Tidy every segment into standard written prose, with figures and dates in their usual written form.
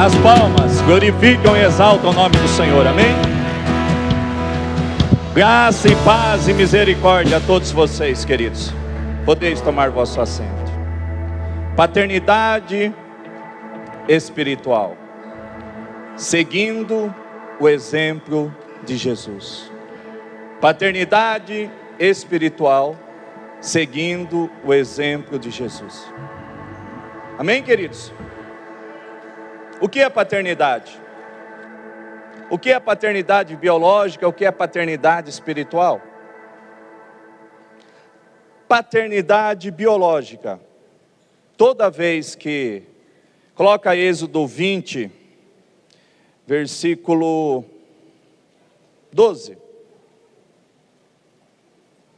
As palmas glorificam e exaltam o nome do Senhor, amém? Graça e paz e misericórdia a todos vocês, queridos. Podeis tomar vosso assento. Paternidade espiritual, seguindo o exemplo de Jesus. Paternidade espiritual, seguindo o exemplo de Jesus. Amém, queridos? O que é paternidade? O que é paternidade biológica? O que é paternidade espiritual? Paternidade biológica. Toda vez que coloca Êxodo 20, versículo 12.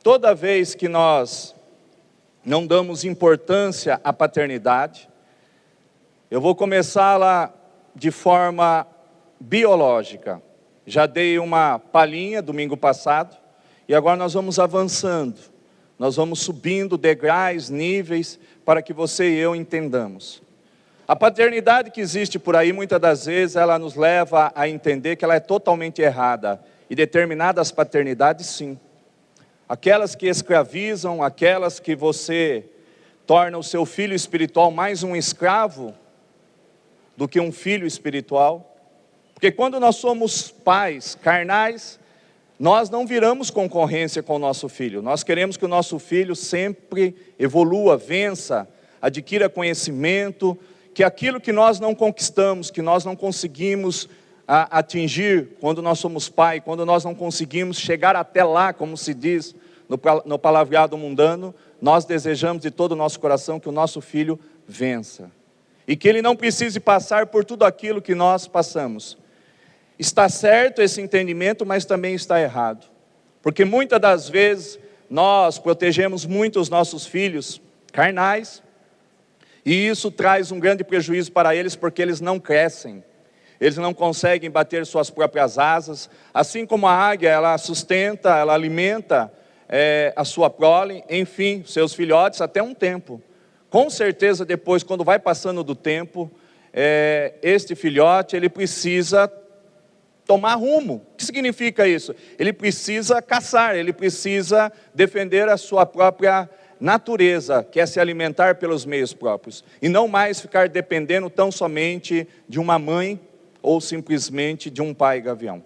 Toda vez que nós não damos importância à paternidade, eu vou começar lá de forma biológica. Já dei uma palhinha domingo passado, e agora nós vamos avançando. Nós vamos subindo degraus, níveis, para que você e eu entendamos. A paternidade que existe por aí, muitas das vezes, ela nos leva a entender que ela é totalmente errada. E determinadas paternidades, sim. Aquelas que escravizam, aquelas que você torna o seu filho espiritual mais um escravo do que um filho espiritual. Porque quando nós somos pais carnais, nós não viramos concorrência com o nosso filho. Nós queremos que o nosso filho sempre evolua, vença, adquira conhecimento, que aquilo que nós não conquistamos, que nós não conseguimos atingir quando nós somos pai, quando nós não conseguimos chegar até lá, como se diz no palavreado mundano, nós desejamos de todo o nosso coração que o nosso filho vença. E que ele não precise passar por tudo aquilo que nós passamos. Está certo esse entendimento, mas também está errado. Porque muitas das vezes nós protegemos muito os nossos filhos carnais, e isso traz um grande prejuízo para eles, porque eles não crescem. Eles não conseguem bater suas próprias asas. Assim como a águia, ela sustenta, ela alimenta a sua prole, enfim, seus filhotes até um tempo. Com certeza depois, quando vai passando do tempo, este filhote, ele precisa tomar rumo. O que significa isso? Ele precisa caçar, ele precisa defender a sua própria natureza, que é se alimentar pelos meios próprios. E não mais ficar dependendo tão somente de uma mãe ou simplesmente de um pai gavião.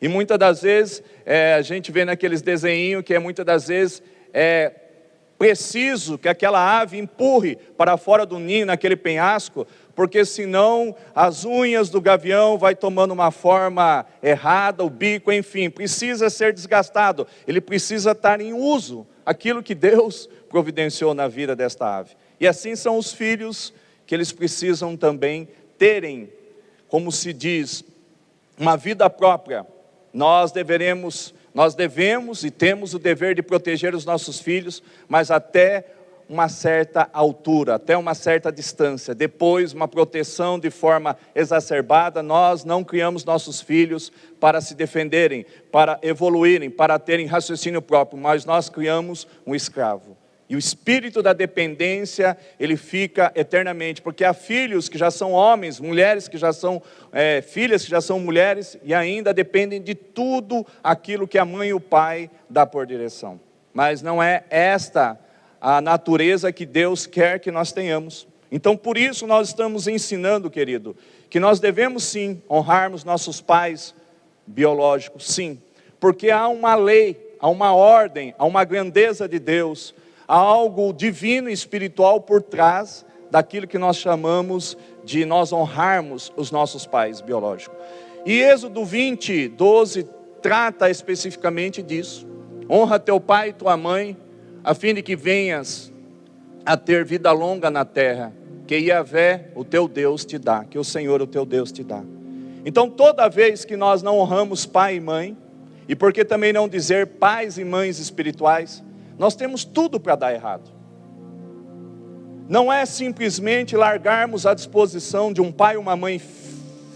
E muitas das vezes, a gente vê naqueles desenhinhos que muitas das vezes preciso que aquela ave empurre para fora do ninho, naquele penhasco, porque senão as unhas do gavião vai tomando uma forma errada, o bico, enfim, precisa ser desgastado, ele precisa estar em uso, aquilo que Deus providenciou na vida desta ave. E assim são os filhos, que eles precisam também terem, como se diz, uma vida própria. Nós devemos e temos o dever de proteger os nossos filhos, mas até uma certa altura, até uma certa distância. Depois, uma proteção de forma exacerbada. Nós não criamos nossos filhos para se defenderem, para evoluírem, para terem raciocínio próprio, mas nós criamos um escravo. E o espírito da dependência, ele fica eternamente, porque há filhos que já são homens, mulheres que já são filhas que já são mulheres, e ainda dependem de tudo aquilo que a mãe e o pai dá por direção. Mas não é esta a natureza que Deus quer que nós tenhamos. Então por isso nós estamos ensinando, querido, que nós devemos sim honrarmos nossos pais biológicos, sim. Porque há uma lei, há uma ordem, há uma grandeza de Deus, há algo divino e espiritual por trás daquilo que nós chamamos de nós honrarmos os nossos pais biológicos. E Êxodo 20, 12, trata especificamente disso. Honra teu pai e tua mãe, a fim de que venhas a ter vida longa na terra, que Yahvé, o teu Deus, te dá, que o Senhor, o teu Deus, te dá. Então toda vez que nós não honramos pai e mãe, e por que também não dizer pais e mães espirituais, nós temos tudo para dar errado. Não é simplesmente largarmos à disposição de um pai e uma mãe,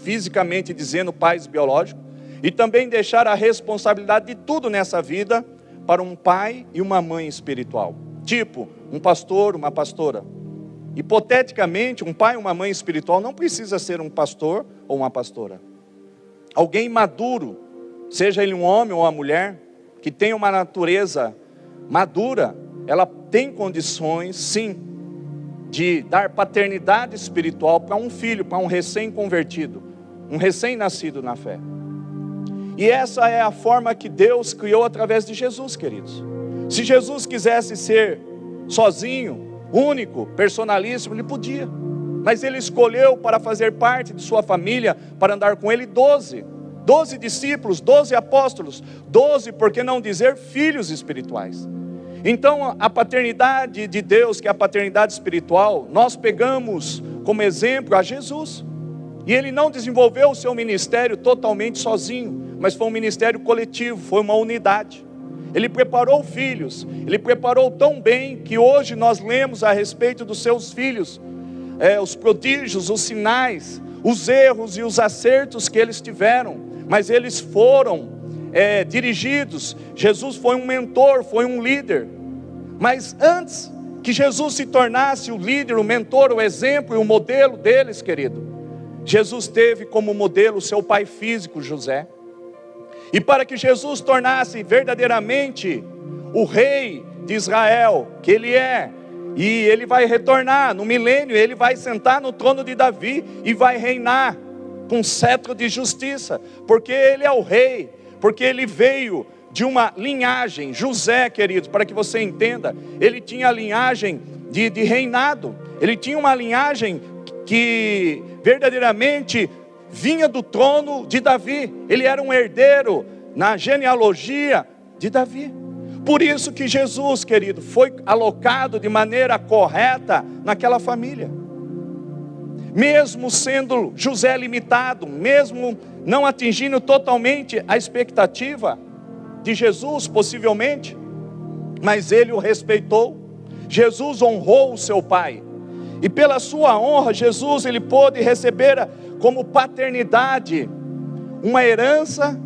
fisicamente dizendo pais biológicos, e também deixar a responsabilidade de tudo nessa vida para um pai e uma mãe espiritual. Tipo, um pastor, uma pastora. hipoteticamente, um pai e uma mãe espiritual não precisa ser um pastor ou uma pastora. Alguém maduro, seja ele um homem ou uma mulher, que tenha uma natureza madura, ela tem condições, sim, de dar paternidade espiritual para um filho, para um recém-convertido, um recém-nascido na fé. E essa é a forma que Deus criou através de Jesus, queridos. Se Jesus quisesse ser sozinho, único, personalíssimo, ele podia. Mas ele escolheu para fazer parte de sua família, para andar com ele 12 discípulos, 12 apóstolos, 12, por que não dizer, filhos espirituais. Então a paternidade de Deus, que é a paternidade espiritual, nós pegamos como exemplo a Jesus. E ele não desenvolveu o seu ministério totalmente sozinho, mas foi um ministério coletivo, foi uma unidade. Ele preparou filhos, ele preparou tão bem que hoje nós lemos a respeito dos seus filhos, os prodígios, os sinais, os erros e os acertos que eles tiveram, mas eles foram dirigidos. Jesus foi um mentor, foi um líder, mas antes que Jesus se tornasse o líder, o mentor, o exemplo e o modelo deles, querido, Jesus teve como modelo o seu pai físico, José. E para que Jesus tornasse verdadeiramente o rei de Israel, que ele é, e ele vai retornar no milênio, ele vai sentar no trono de Davi e vai reinar com cetro de justiça, porque ele é o rei, porque ele veio de uma linhagem. José, querido, para que você entenda, ele tinha a linhagem de reinado, ele tinha uma linhagem que verdadeiramente vinha do trono de Davi. Ele era um herdeiro na genealogia de Davi. Por isso que Jesus, querido, foi alocado de maneira correta naquela família. Mesmo sendo José limitado, mesmo não atingindo totalmente a expectativa de Jesus, possivelmente, mas ele o respeitou. Jesus honrou o seu pai. E pela sua honra, Jesus, ele pôde receber como paternidade uma herança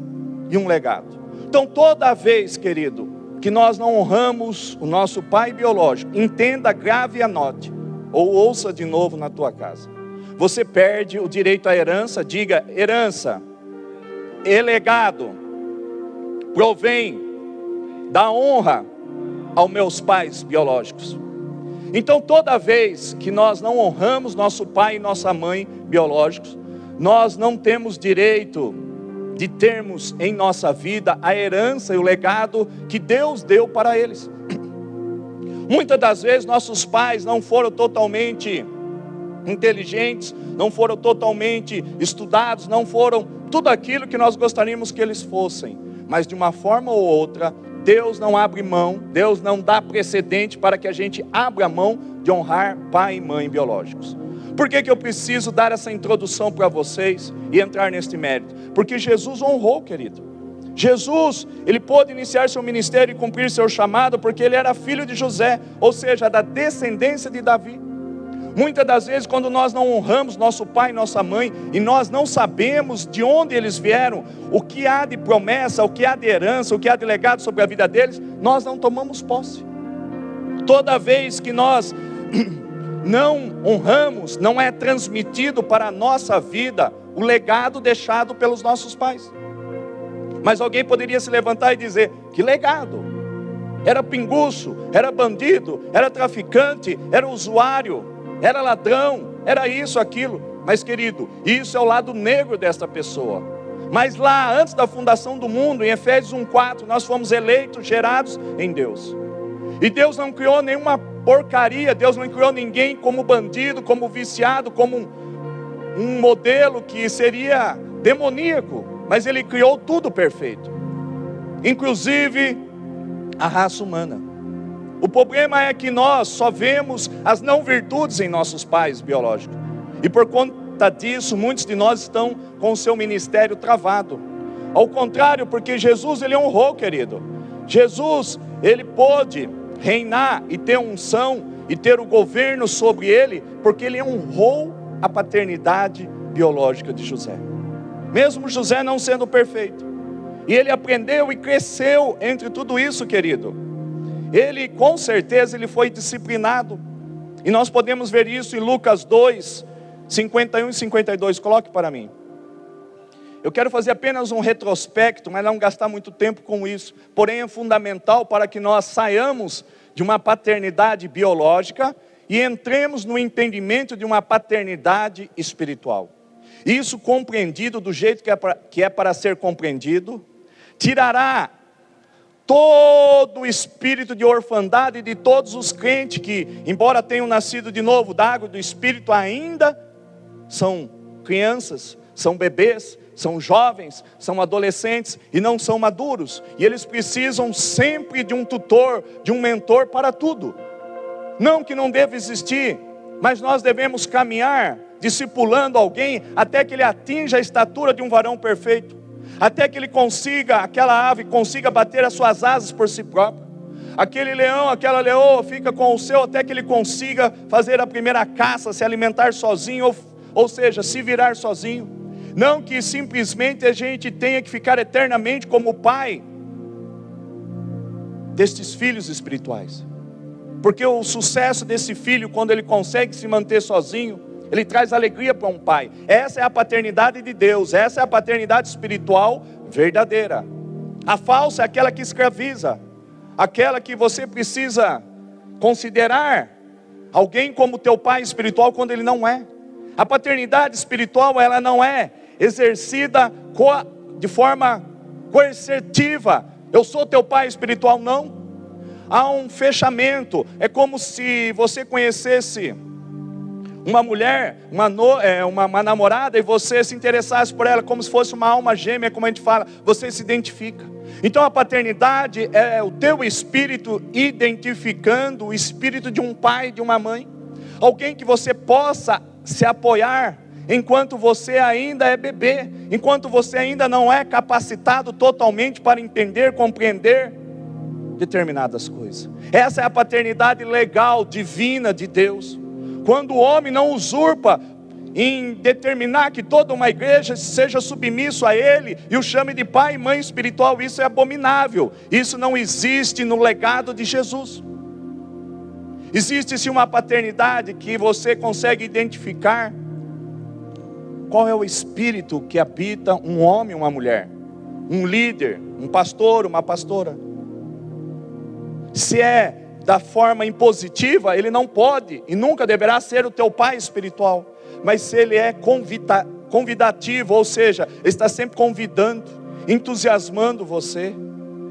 e um legado. Então toda vez, querido, que nós não honramos o nosso pai biológico, entenda, grave e anote, ou ouça de novo na tua casa, você perde o direito à herança. Diga: herança e legado provém da honra aos meus pais biológicos. Então toda vez que nós não honramos nosso pai e nossa mãe biológicos, nós não temos direito de termos em nossa vida a herança e o legado que Deus deu para eles. Muitas das vezes nossos pais não foram totalmente inteligentes, não foram totalmente estudados, não foram tudo aquilo que nós gostaríamos que eles fossem, mas de uma forma ou outra, Deus não abre mão, Deus não dá precedente para que a gente abra mão de honrar pai e mãe biológicos. Por que eu preciso dar essa introdução para vocês e entrar neste mérito? Porque Jesus honrou, querido. Jesus, ele pôde iniciar seu ministério e cumprir seu chamado porque ele era filho de José, ou seja, da descendência de Davi. Muitas das vezes, quando nós não honramos nosso pai e nossa mãe, e nós não sabemos de onde eles vieram, o que há de promessa, o que há de herança, o que há de legado sobre a vida deles, nós não tomamos posse. Toda vez que nós não honramos, não é transmitido para a nossa vida o legado deixado pelos nossos pais. Mas alguém poderia se levantar e dizer: que legado? Era pinguço, era bandido, era traficante, era usuário, era ladrão, era isso, aquilo. Mas querido, isso é o lado negro desta pessoa. Mas lá, antes da fundação do mundo, em Efésios 1:4, nós fomos eleitos, gerados em Deus. E Deus não criou nenhuma porcaria, Deus não criou ninguém como bandido, como viciado, como um modelo que seria demoníaco. Mas Ele criou tudo perfeito, inclusive a raça humana. O problema é que nós só vemos as não virtudes em nossos pais biológicos. E por conta disso, muitos de nós estão com o seu ministério travado. Ao contrário, porque Jesus, ele honrou, querido. Jesus, ele pôde reinar e ter unção e ter o governo sobre ele, porque ele honrou a paternidade biológica de José. Mesmo José não sendo perfeito. E ele aprendeu e cresceu entre tudo isso, querido. Ele, com certeza, ele foi disciplinado. E nós podemos ver isso em Lucas 2, 51 e 52. Coloque para mim. Eu quero fazer apenas um retrospecto, mas não gastar muito tempo com isso. Porém é fundamental para que nós saiamos de uma paternidade biológica e entremos no entendimento de uma paternidade espiritual. Isso compreendido do jeito que é para ser compreendido, tirará todo o espírito de orfandade de todos os crentes que, embora tenham nascido de novo da água e do Espírito, ainda são crianças, são bebês, são jovens, são adolescentes e não são maduros. E eles precisam sempre de um tutor, de um mentor para tudo. Não que não deva existir, mas nós devemos caminhar discipulando alguém até que ele atinja a estatura de um varão perfeito. Até que ele consiga, aquela ave consiga bater as suas asas por si próprio. Aquele leão, aquela leoa fica com o seu até que ele consiga fazer a primeira caça, se alimentar sozinho, ou seja, se virar sozinho. Não que simplesmente a gente tenha que ficar eternamente como pai destes filhos espirituais. Porque o sucesso desse filho, quando ele consegue se manter sozinho, ele traz alegria para um pai. Essa é a paternidade de Deus. Essa é a paternidade espiritual verdadeira. A falsa é aquela que escraviza. Aquela que você precisa considerar alguém como teu pai espiritual quando ele não é. A paternidade espiritual, ela não é exercida de forma coercitiva. Eu sou teu pai espiritual, não. Há um fechamento. É como se você conhecesse uma mulher, uma namorada, e você se interessasse por ela como se fosse uma alma gêmea, como a gente fala, você se identifica. Então a paternidade é o teu espírito identificando o espírito de um pai, de uma mãe. Alguém que você possa se apoiar enquanto você ainda é bebê, enquanto você ainda não é capacitado totalmente para entender, compreender determinadas coisas. Essa é a paternidade legal, divina de Deus. Quando o homem não usurpa em determinar que toda uma igreja seja submisso a ele e o chame de pai e mãe espiritual, isso é abominável. Isso não existe no legado de Jesus. Existe-se uma paternidade que você consegue identificar qual é o espírito que habita um homem e uma mulher, um líder, um pastor, uma pastora. Se é da forma impositiva, ele não pode e nunca deverá ser o teu pai espiritual. Mas se ele é convidativo, ou seja, ele está sempre convidando, entusiasmando você.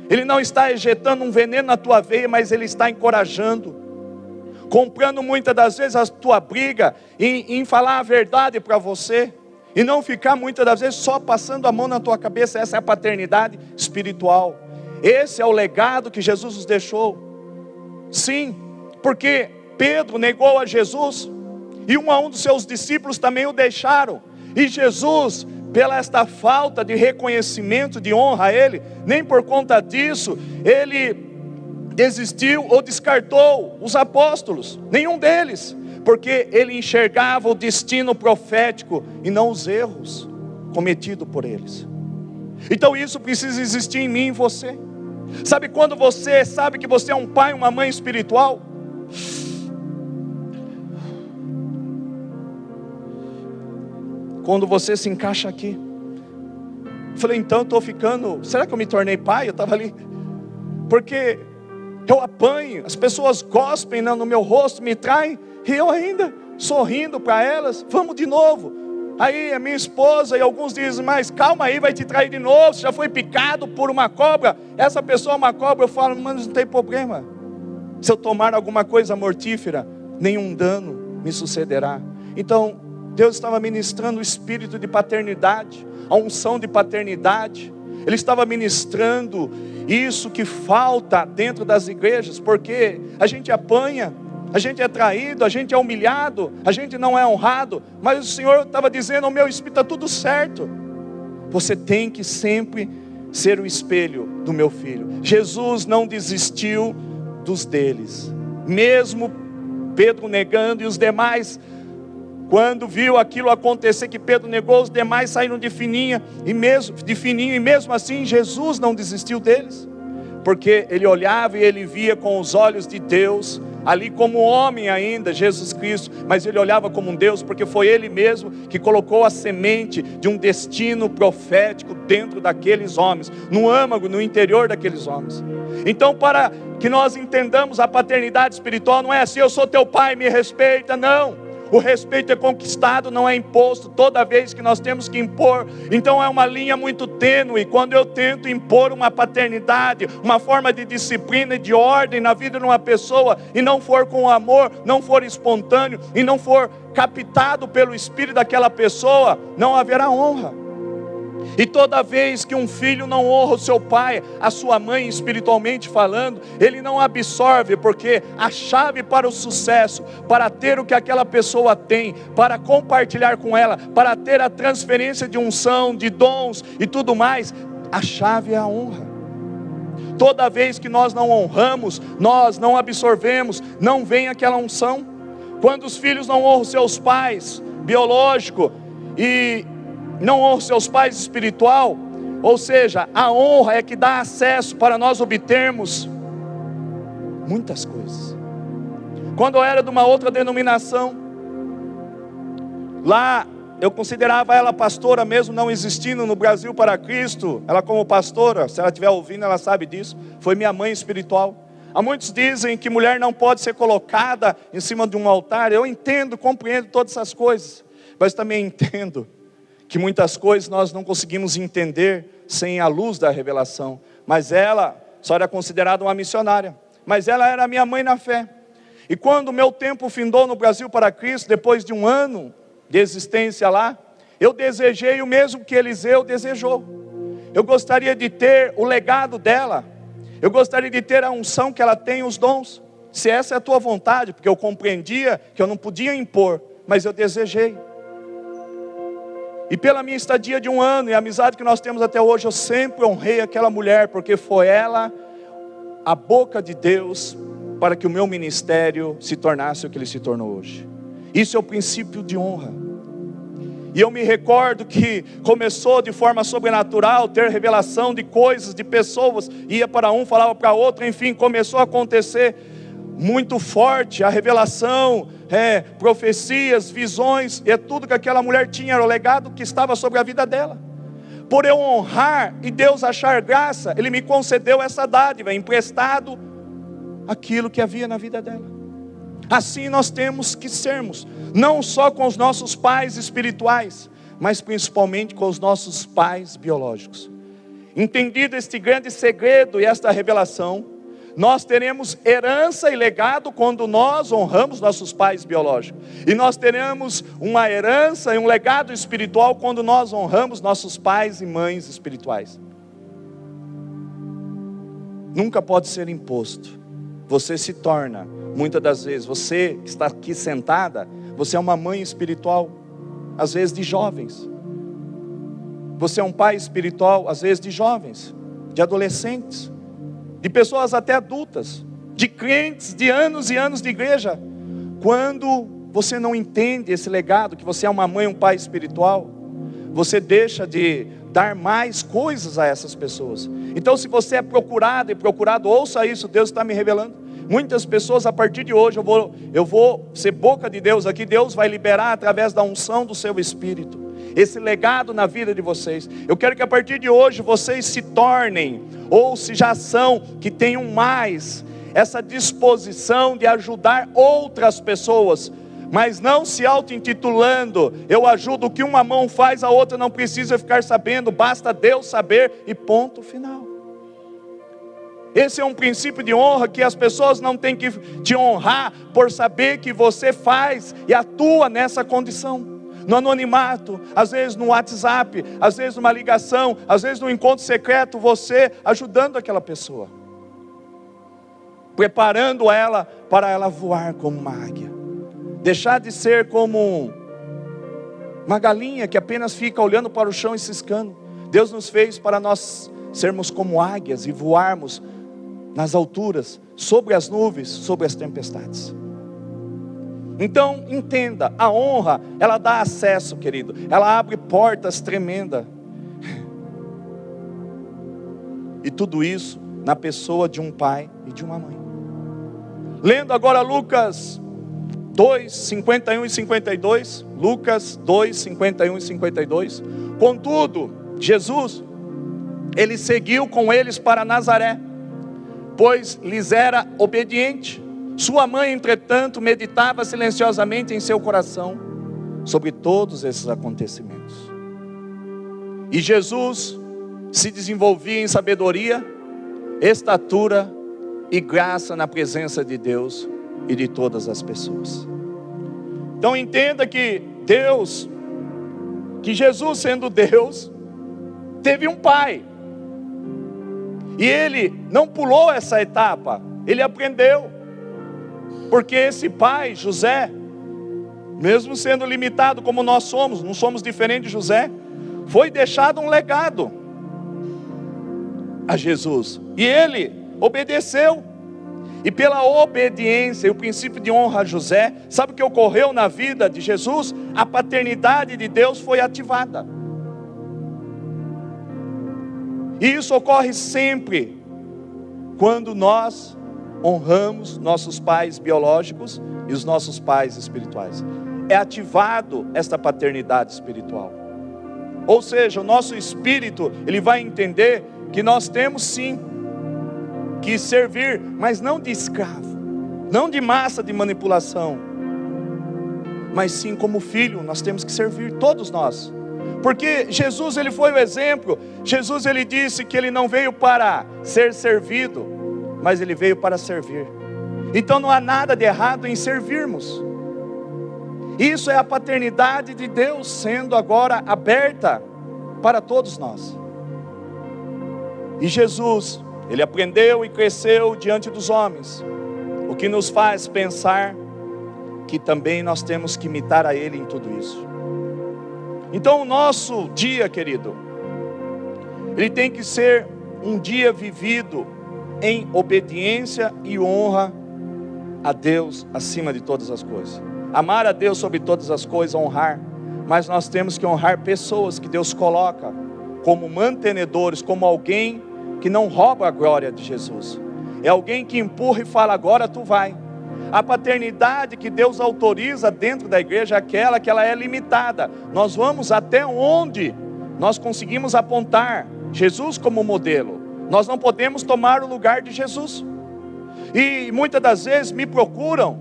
Ele não está injetando um veneno na tua veia, mas ele está encorajando, comprando muitas das vezes a tua briga em falar a verdade para você, e não ficar muitas das vezes só passando a mão na tua cabeça. Essa é a paternidade espiritual. Esse é o legado que Jesus nos deixou. Sim, porque Pedro negou a Jesus, e um a um dos seus discípulos também o deixaram, e Jesus, pela esta falta de reconhecimento, de honra a ele, nem por conta disso, ele desistiu ou descartou os apóstolos, nenhum deles, porque ele enxergava o destino profético e não os erros cometidos por eles. Então isso precisa existir em mim e em você. Sabe quando você sabe que você é um pai, uma mãe espiritual? Quando você se encaixa aqui. Falei, então eu estou ficando, será que eu me tornei pai? Eu estava ali, porque eu apanho, as pessoas gospem no meu rosto, me traem, e eu ainda sorrindo para elas, vamos de novo. Aí a minha esposa e alguns dizem, mas calma aí, vai te trair de novo, você já foi picado por uma cobra, essa pessoa é uma cobra. Eu falo, mas não tem problema, se eu tomar alguma coisa mortífera, nenhum dano me sucederá. Então Deus estava ministrando o espírito de paternidade, a unção de paternidade. Ele estava ministrando isso que falta dentro das igrejas, porque a gente apanha, a gente é traído, a gente é humilhado, a gente não é honrado, mas o Senhor estava dizendo, o meu espírito está tudo certo. Você tem que sempre ser o espelho do meu filho. Jesus não desistiu dos deles, mesmo Pedro negando, e os demais, quando viu aquilo acontecer, que Pedro negou, os demais saíram de fininho, e mesmo assim Jesus não desistiu deles, porque ele olhava e ele via com os olhos de Deus ali como homem ainda, Jesus Cristo, mas ele olhava como um Deus, porque foi ele mesmo que colocou a semente de um destino profético dentro daqueles homens, no âmago, no interior daqueles homens. Então, para que nós entendamos a paternidade espiritual, não é assim, eu sou teu pai, me respeita, não. O respeito é conquistado, não é imposto, toda vez que nós temos que impor. Então é uma linha muito tênue, quando eu tento impor uma paternidade, uma forma de disciplina e de ordem na vida de uma pessoa, e não for com amor, não for espontâneo, e não for captado pelo Espírito daquela pessoa, não haverá honra. E toda vez que um filho não honra o seu pai, a sua mãe espiritualmente falando, ele não absorve, porque a chave para o sucesso, para ter o que aquela pessoa tem, para compartilhar com ela, para ter a transferência de unção, de dons e tudo mais, a chave é a honra. Toda vez que nós não honramos, nós não absorvemos, não vem aquela unção. Quando os filhos não honram seus pais biológicos e não honra seus pais espiritual, ou seja, a honra é que dá acesso para nós obtermos muitas coisas. Quando eu era de uma outra denominação, lá eu considerava ela pastora, mesmo não existindo no Brasil para Cristo. Ela como pastora, se ela estiver ouvindo, ela sabe disso, foi minha mãe espiritual. Há muitos dizem que mulher não pode ser colocada em cima de um altar. Eu entendo, compreendo todas essas coisas, mas também entendo que muitas coisas nós não conseguimos entender sem a luz da revelação. Mas ela só era considerada uma missionária, mas ela era minha mãe na fé. E quando o meu tempo findou no Brasil para Cristo, depois de um ano de existência lá, eu desejei o mesmo que Eliseu desejou. Eu gostaria de ter o legado dela, eu gostaria de ter a unção que ela tem, os dons, se essa é a tua vontade, porque eu compreendia que eu não podia impor, mas eu desejei. E pela minha estadia de um ano e a amizade que nós temos até hoje, eu sempre honrei aquela mulher, porque foi ela a boca de Deus para que o meu ministério se tornasse o que ele se tornou hoje. Isso é o princípio de honra. E eu me recordo que começou de forma sobrenatural, ter revelação de coisas, de pessoas, ia para um, falava para outro, enfim, começou a acontecer muito forte, a revelação, profecias, visões, é tudo que aquela mulher tinha, era o legado que estava sobre a vida dela. Por eu honrar e Deus achar graça, Ele me concedeu essa dádiva, emprestado aquilo que havia na vida dela. Assim nós temos que sermos, não só com os nossos pais espirituais, mas principalmente com os nossos pais biológicos. Entendido este grande segredo e esta revelação, nós teremos herança e legado quando nós honramos nossos pais biológicos. E nós teremos uma herança e um legado espiritual quando nós honramos nossos pais e mães espirituais. Nunca pode ser imposto. Você se torna, muitas das vezes, você que está aqui sentada, você é uma mãe espiritual, às vezes de jovens. Você é um pai espiritual, às vezes de jovens, de adolescentes, de pessoas até adultas, de crentes, de anos e anos de igreja. Quando você não entende esse legado, que você é uma mãe, um pai espiritual, você deixa de dar mais coisas a essas pessoas. Então, se você é procurado e procurado, ouça isso, Deus está me revelando. Muitas pessoas, a partir de hoje, eu vou ser boca de Deus aqui, Deus vai liberar através da unção do seu Espírito esse legado na vida de vocês. Eu quero que a partir de hoje vocês se tornem, ou se já são, que tenham mais essa disposição de ajudar outras pessoas, mas não se auto-intitulando, eu ajudo, o que uma mão faz a outra não precisa ficar sabendo, basta Deus saber e ponto final. Esse é um princípio de honra, que as pessoas não têm que te honrar por saber que você faz e atua nessa condição. No anonimato, às vezes no WhatsApp, às vezes numa ligação, às vezes no encontro secreto, você ajudando aquela pessoa, preparando ela para ela voar como uma águia. Deixar de ser como uma galinha que apenas fica olhando para o chão e ciscando. Deus nos fez para nós sermos como águias e voarmos nas alturas, sobre as nuvens, sobre as tempestades. Então entenda, a honra, ela dá acesso, querido, ela abre portas tremendas. E tudo isso na pessoa de um pai e de uma mãe. Lendo agora Lucas 2, 51 e 52. Lucas 2, 51 e 52. Contudo, Jesus, ele seguiu com eles para Nazaré, pois lhes era obediente. Sua mãe, entretanto, meditava silenciosamente em seu coração sobre todos esses acontecimentos. E Jesus se desenvolvia em sabedoria, estatura e graça na presença de Deus e de todas as pessoas. Então entenda que Jesus sendo Deus, teve um pai. E ele não pulou essa etapa, ele aprendeu. Porque esse pai, José, mesmo sendo limitado como nós somos, não somos diferentes de José, foi deixado um legado a Jesus. E ele obedeceu. E pela obediência e o princípio de honra a José, sabe o que ocorreu na vida de Jesus? A paternidade de Deus foi ativada. E isso ocorre sempre quando nós honramos nossos pais biológicos e os nossos pais espirituais. É ativado esta paternidade espiritual. Ou seja, o nosso espírito, ele vai entender que nós temos sim que servir, mas não de escravo, não de massa de manipulação, mas sim como filho. Nós temos que servir, todos nós. Porque Jesus, ele foi o exemplo. Jesus, ele disse que ele não veio para ser servido, mas ele veio para servir. Então não há nada de errado em servirmos. Isso é a paternidade de Deus sendo agora aberta para todos nós. E Jesus, ele aprendeu e cresceu diante dos homens, o que nos faz pensar que também nós temos que imitar a ele em tudo isso. Então o nosso dia, querido, ele tem que ser um dia vivido em obediência e honra a Deus acima de todas as coisas. Amar a Deus sobre todas as coisas, honrar. Mas nós temos que honrar pessoas que Deus coloca como mantenedores, como alguém que não rouba a glória de Jesus. É alguém que empurra e fala, agora tu vai. A paternidade que Deus autoriza dentro da igreja é aquela que ela é limitada. Nós vamos até onde nós conseguimos apontar Jesus como modelo. Nós não podemos tomar o lugar de Jesus. E muitas das vezes me procuram,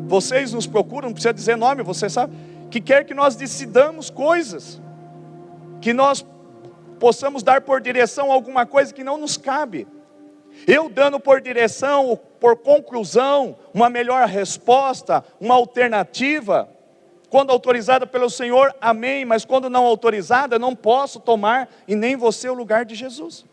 vocês nos procuram, não precisa dizer nome, você sabe, que quer que nós decidamos coisas, que nós possamos dar por direção alguma coisa que não nos cabe. Eu dando por direção, por conclusão, uma melhor resposta, uma alternativa, quando autorizada pelo Senhor, amém, mas quando não autorizada, não posso tomar, e nem você, o lugar de Jesus.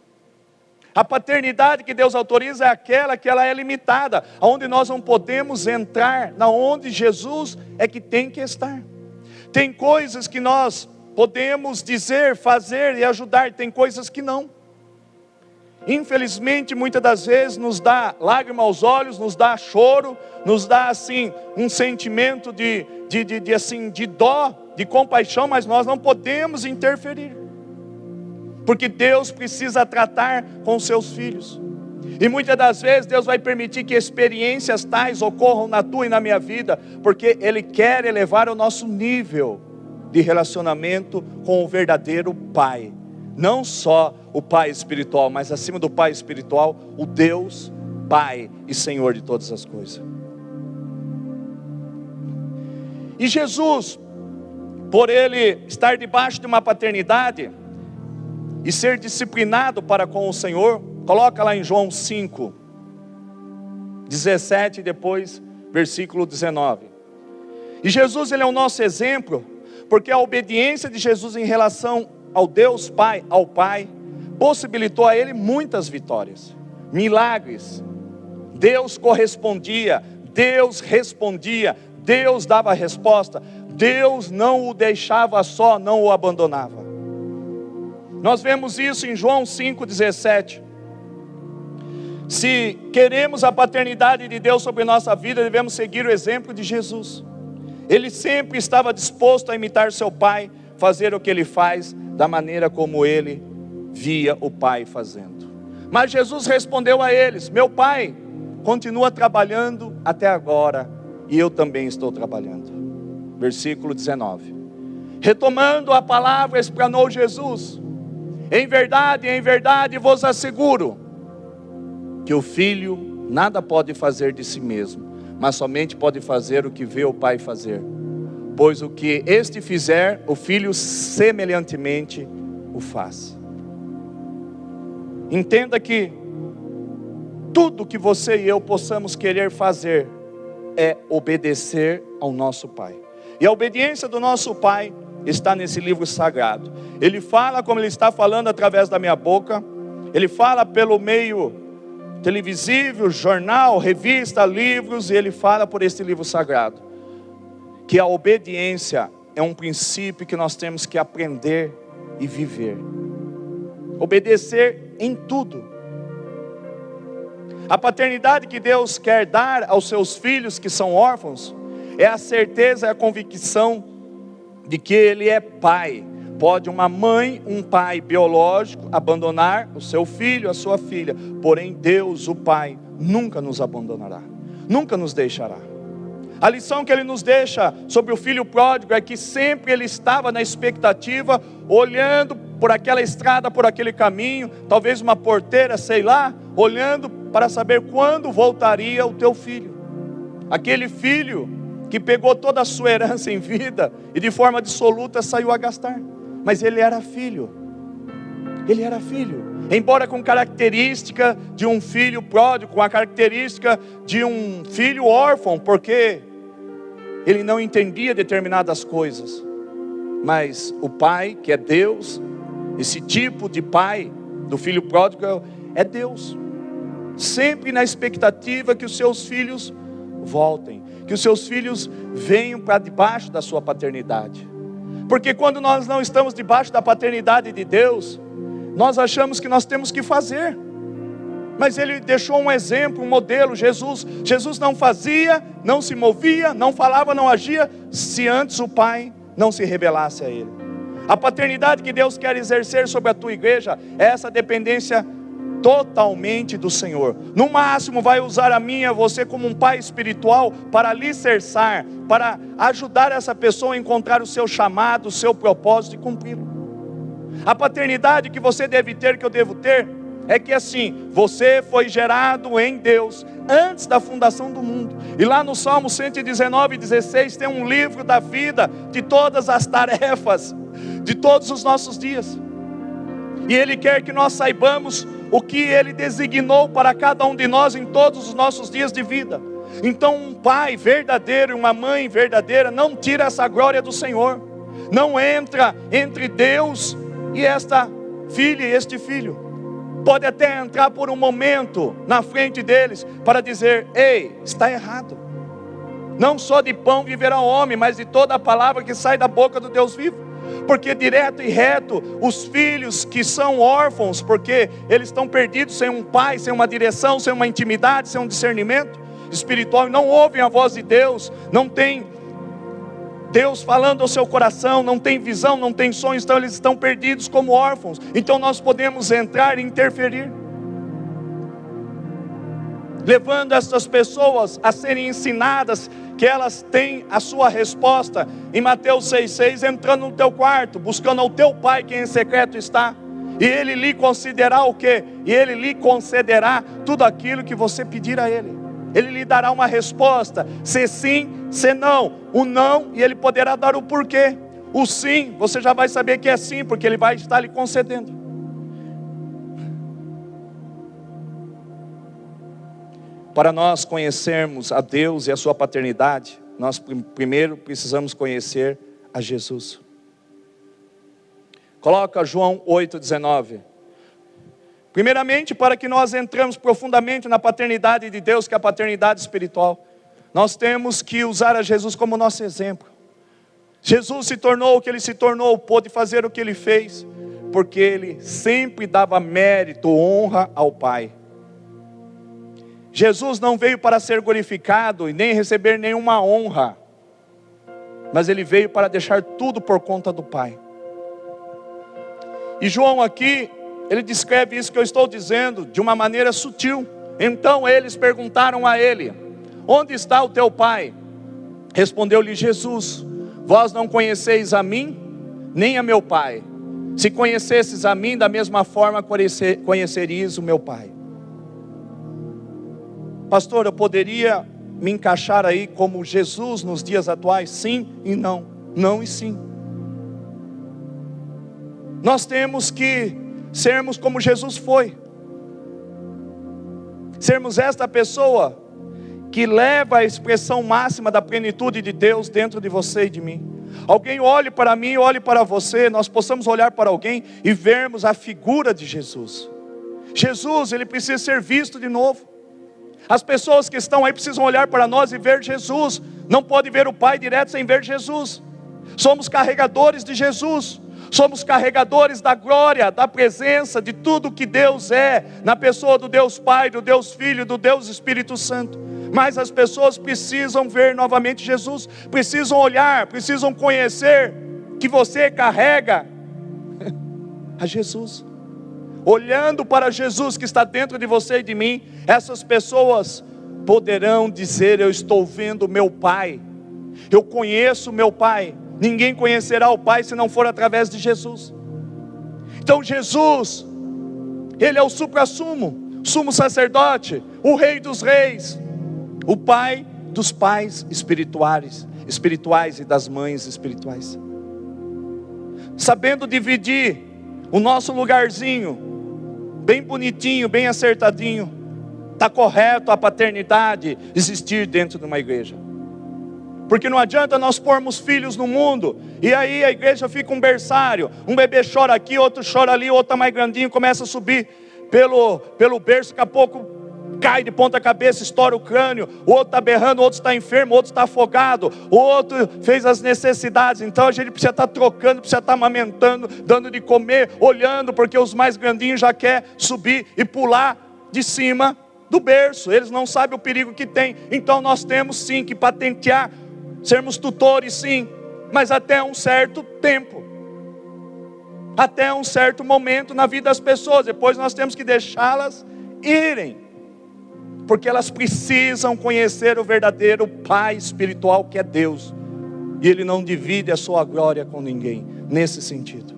A paternidade que Deus autoriza é aquela que ela é limitada, onde nós não podemos entrar, na onde Jesus é que tem que estar. Tem coisas que nós podemos dizer, fazer e ajudar, tem coisas que não. Infelizmente, muitas das vezes nos dá lágrima aos olhos, nos dá choro, nos dá assim um sentimento de dó, de compaixão, mas nós não podemos interferir. Porque Deus precisa tratar com seus filhos. E muitas das vezes Deus vai permitir que experiências tais ocorram na tua e na minha vida, porque Ele quer elevar o nosso nível de relacionamento com o verdadeiro Pai. Não só o Pai espiritual, mas acima do Pai espiritual, o Deus, Pai e Senhor de todas as coisas. E Jesus, por Ele estar debaixo de uma paternidade e ser disciplinado para com o Senhor, coloca lá em João 5, 17 e depois versículo 19. E Jesus, Ele é o nosso exemplo, porque a obediência de Jesus em relação ao Deus Pai, ao Pai, possibilitou a Ele muitas vitórias, milagres. Deus correspondia, Deus respondia, Deus dava a resposta, Deus não o deixava só, não o abandonava. Nós vemos isso em João 5,17. Se queremos a paternidade de Deus sobre nossa vida, devemos seguir o exemplo de Jesus. Ele sempre estava disposto a imitar seu Pai, fazer o que Ele faz, da maneira como Ele via o Pai fazendo. Mas Jesus respondeu a eles: meu Pai continua trabalhando até agora e eu também estou trabalhando. Versículo 19. Retomando a palavra, explanou Jesus: em verdade vos asseguro, que o filho nada pode fazer de si mesmo, mas somente pode fazer o que vê o Pai fazer. Pois o que este fizer, o filho semelhantemente o faz. Entenda que tudo que você e eu possamos querer fazer é obedecer ao nosso Pai. E a obediência do nosso Pai está nesse livro sagrado. Ele fala como Ele está falando através da minha boca. Ele fala pelo meio televisível, jornal, revista, livros. E Ele fala por este livro sagrado. Que a obediência é um princípio que nós temos que aprender e viver. Obedecer em tudo. A paternidade que Deus quer dar aos seus filhos que são órfãos é a certeza e a convicção de que Ele é Pai. Pode uma mãe, um pai biológico abandonar o seu filho, a sua filha, porém Deus, o Pai, nunca nos abandonará, nunca nos deixará. A lição que Ele nos deixa sobre o filho pródigo é que sempre ele estava na expectativa, olhando por aquela estrada, por aquele caminho, talvez uma porteira, sei lá, olhando para saber quando voltaria o teu filho. Aquele filho que pegou toda a sua herança em vida e de forma dissoluta saiu a gastar. Mas ele era filho. Ele era filho. Embora com característica de um filho pródigo, com a característica de um filho órfão, porque ele não entendia determinadas coisas. Mas o pai, que é Deus, esse tipo de pai do filho pródigo é Deus. Sempre na expectativa que os seus filhos voltem, que os seus filhos venham para debaixo da sua paternidade. Porque quando nós não estamos debaixo da paternidade de Deus, nós achamos que nós temos que fazer. Mas Ele deixou um exemplo, um modelo. Jesus não fazia, não se movia, não falava, não agia, se antes o Pai não se revelasse a Ele. A paternidade que Deus quer exercer sobre a tua igreja é essa dependência totalmente do Senhor. No máximo vai usar a mim e a você como um pai espiritual para alicerçar, para ajudar essa pessoa a encontrar o seu chamado, o seu propósito e cumpri-lo. A paternidade que você deve ter, que eu devo ter, é que assim, você foi gerado em Deus antes da fundação do mundo. E lá no Salmo 119:16 tem um livro da vida, de todas as tarefas, de todos os nossos dias. E Ele quer que nós saibamos o que Ele designou para cada um de nós em todos os nossos dias de vida. Então um pai verdadeiro e uma mãe verdadeira não tira essa glória do Senhor. Não entra entre Deus e esta filha e este filho. Pode até entrar por um momento na frente deles para dizer: ei, está errado. Não só de pão viverá o homem, mas de toda a palavra que sai da boca do Deus vivo. Porque direto e reto, os filhos que são órfãos, porque eles estão perdidos sem um pai, sem uma direção, sem uma intimidade, sem um discernimento espiritual, não ouvem a voz de Deus, não tem Deus falando ao seu coração, não tem visão, não tem sonhos, então eles estão perdidos como órfãos. Então nós podemos entrar e interferir, levando essas pessoas a serem ensinadas que elas têm a sua resposta em Mateus 6,6, entrando no teu quarto, buscando ao teu pai que em secreto está, e Ele lhe concederá o quê? E Ele lhe concederá tudo aquilo que você pedir a Ele. Ele lhe dará uma resposta, se sim, se não, o não, e Ele poderá dar o porquê. O sim, você já vai saber que é sim, porque Ele vai estar lhe concedendo. Para nós conhecermos a Deus e a sua paternidade, nós primeiro precisamos conhecer a Jesus. Coloca João 8,19. Primeiramente, para que nós entremos profundamente na paternidade de Deus, que é a paternidade espiritual, nós temos que usar a Jesus como nosso exemplo. Jesus se tornou o que Ele se tornou, pôde fazer o que Ele fez, porque Ele sempre dava mérito, honra ao Pai. Jesus não veio para ser glorificado e nem receber nenhuma honra, mas Ele veio para deixar tudo por conta do Pai. E João aqui, ele descreve isso que eu estou dizendo de uma maneira sutil. Então eles perguntaram a Ele: onde está o teu pai? Respondeu-lhe Jesus: vós não conheceis a mim, nem a meu pai. Se conhecesses a mim, da mesma forma conhecerias o meu pai. Pastor, eu poderia me encaixar aí como Jesus nos dias atuais? Sim e não, não e sim. Nós temos que sermos como Jesus foi. Sermos esta pessoa que leva a expressão máxima da plenitude de Deus dentro de você e de mim. Alguém olhe para mim, olhe para você, nós possamos olhar para alguém e vermos a figura de Jesus. Jesus, ele precisa ser visto de novo. As pessoas que estão aí precisam olhar para nós e ver Jesus. Não pode ver o Pai direto sem ver Jesus. Somos carregadores de Jesus. Somos carregadores da glória, da presença, de tudo que Deus é, na pessoa do Deus Pai, do Deus Filho, do Deus Espírito Santo. Mas as pessoas precisam ver novamente Jesus, precisam olhar, precisam conhecer que você carrega a Jesus. Olhando para Jesus que está dentro de você e de mim, essas pessoas poderão dizer: eu estou vendo meu Pai, eu conheço meu Pai. Ninguém conhecerá o Pai se não for através de Jesus. Então Jesus, ele é o suprassumo, sumo sacerdote, o Rei dos reis, o Pai dos pais espirituais e das mães espirituais. Sabendo dividir o nosso lugarzinho, bem bonitinho, bem acertadinho, está correto a paternidade existir dentro de uma igreja. Porque não adianta nós pormos filhos no mundo, e aí a igreja fica um berçário, um bebê chora aqui, outro chora ali, outro está mais grandinho, começa a subir pelo berço, daqui a pouco cai de ponta cabeça, estoura o crânio, o outro está berrando, o outro está enfermo, o outro está afogado, o outro fez as necessidades. Então a gente precisa estar trocando, precisa estar amamentando, dando de comer, olhando, porque os mais grandinhos já querem subir e pular de cima do berço, eles não sabem o perigo que tem. Então nós temos sim que patentear, sermos tutores sim, mas até um certo tempo, até um certo momento na vida das pessoas. Depois nós temos que deixá-las irem, porque elas precisam conhecer o verdadeiro Pai espiritual que é Deus, e Ele não divide a sua glória com ninguém, nesse sentido.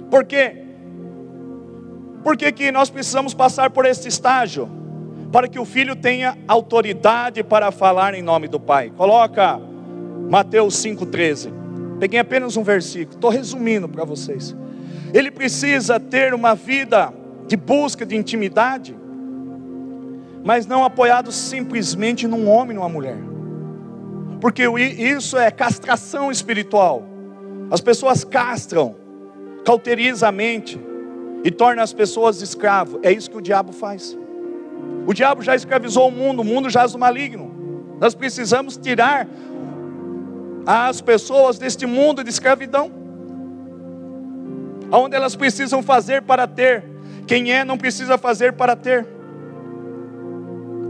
Por quê? Por que nós precisamos passar por esse estágio? Para que o filho tenha autoridade para falar em nome do Pai. Coloca Mateus 5,13. Peguei apenas um versículo, estou resumindo para vocês. Ele precisa ter uma vida de busca de intimidade, mas não apoiado simplesmente num homem, numa mulher. Porque isso é castração espiritual. As pessoas castram, cauterizam a mente e tornam as pessoas escravos. É isso que o diabo faz. O diabo já escravizou o mundo jaz no maligno. Nós precisamos tirar as pessoas deste mundo de escravidão, onde elas precisam fazer para ter. Quem é não precisa fazer para ter.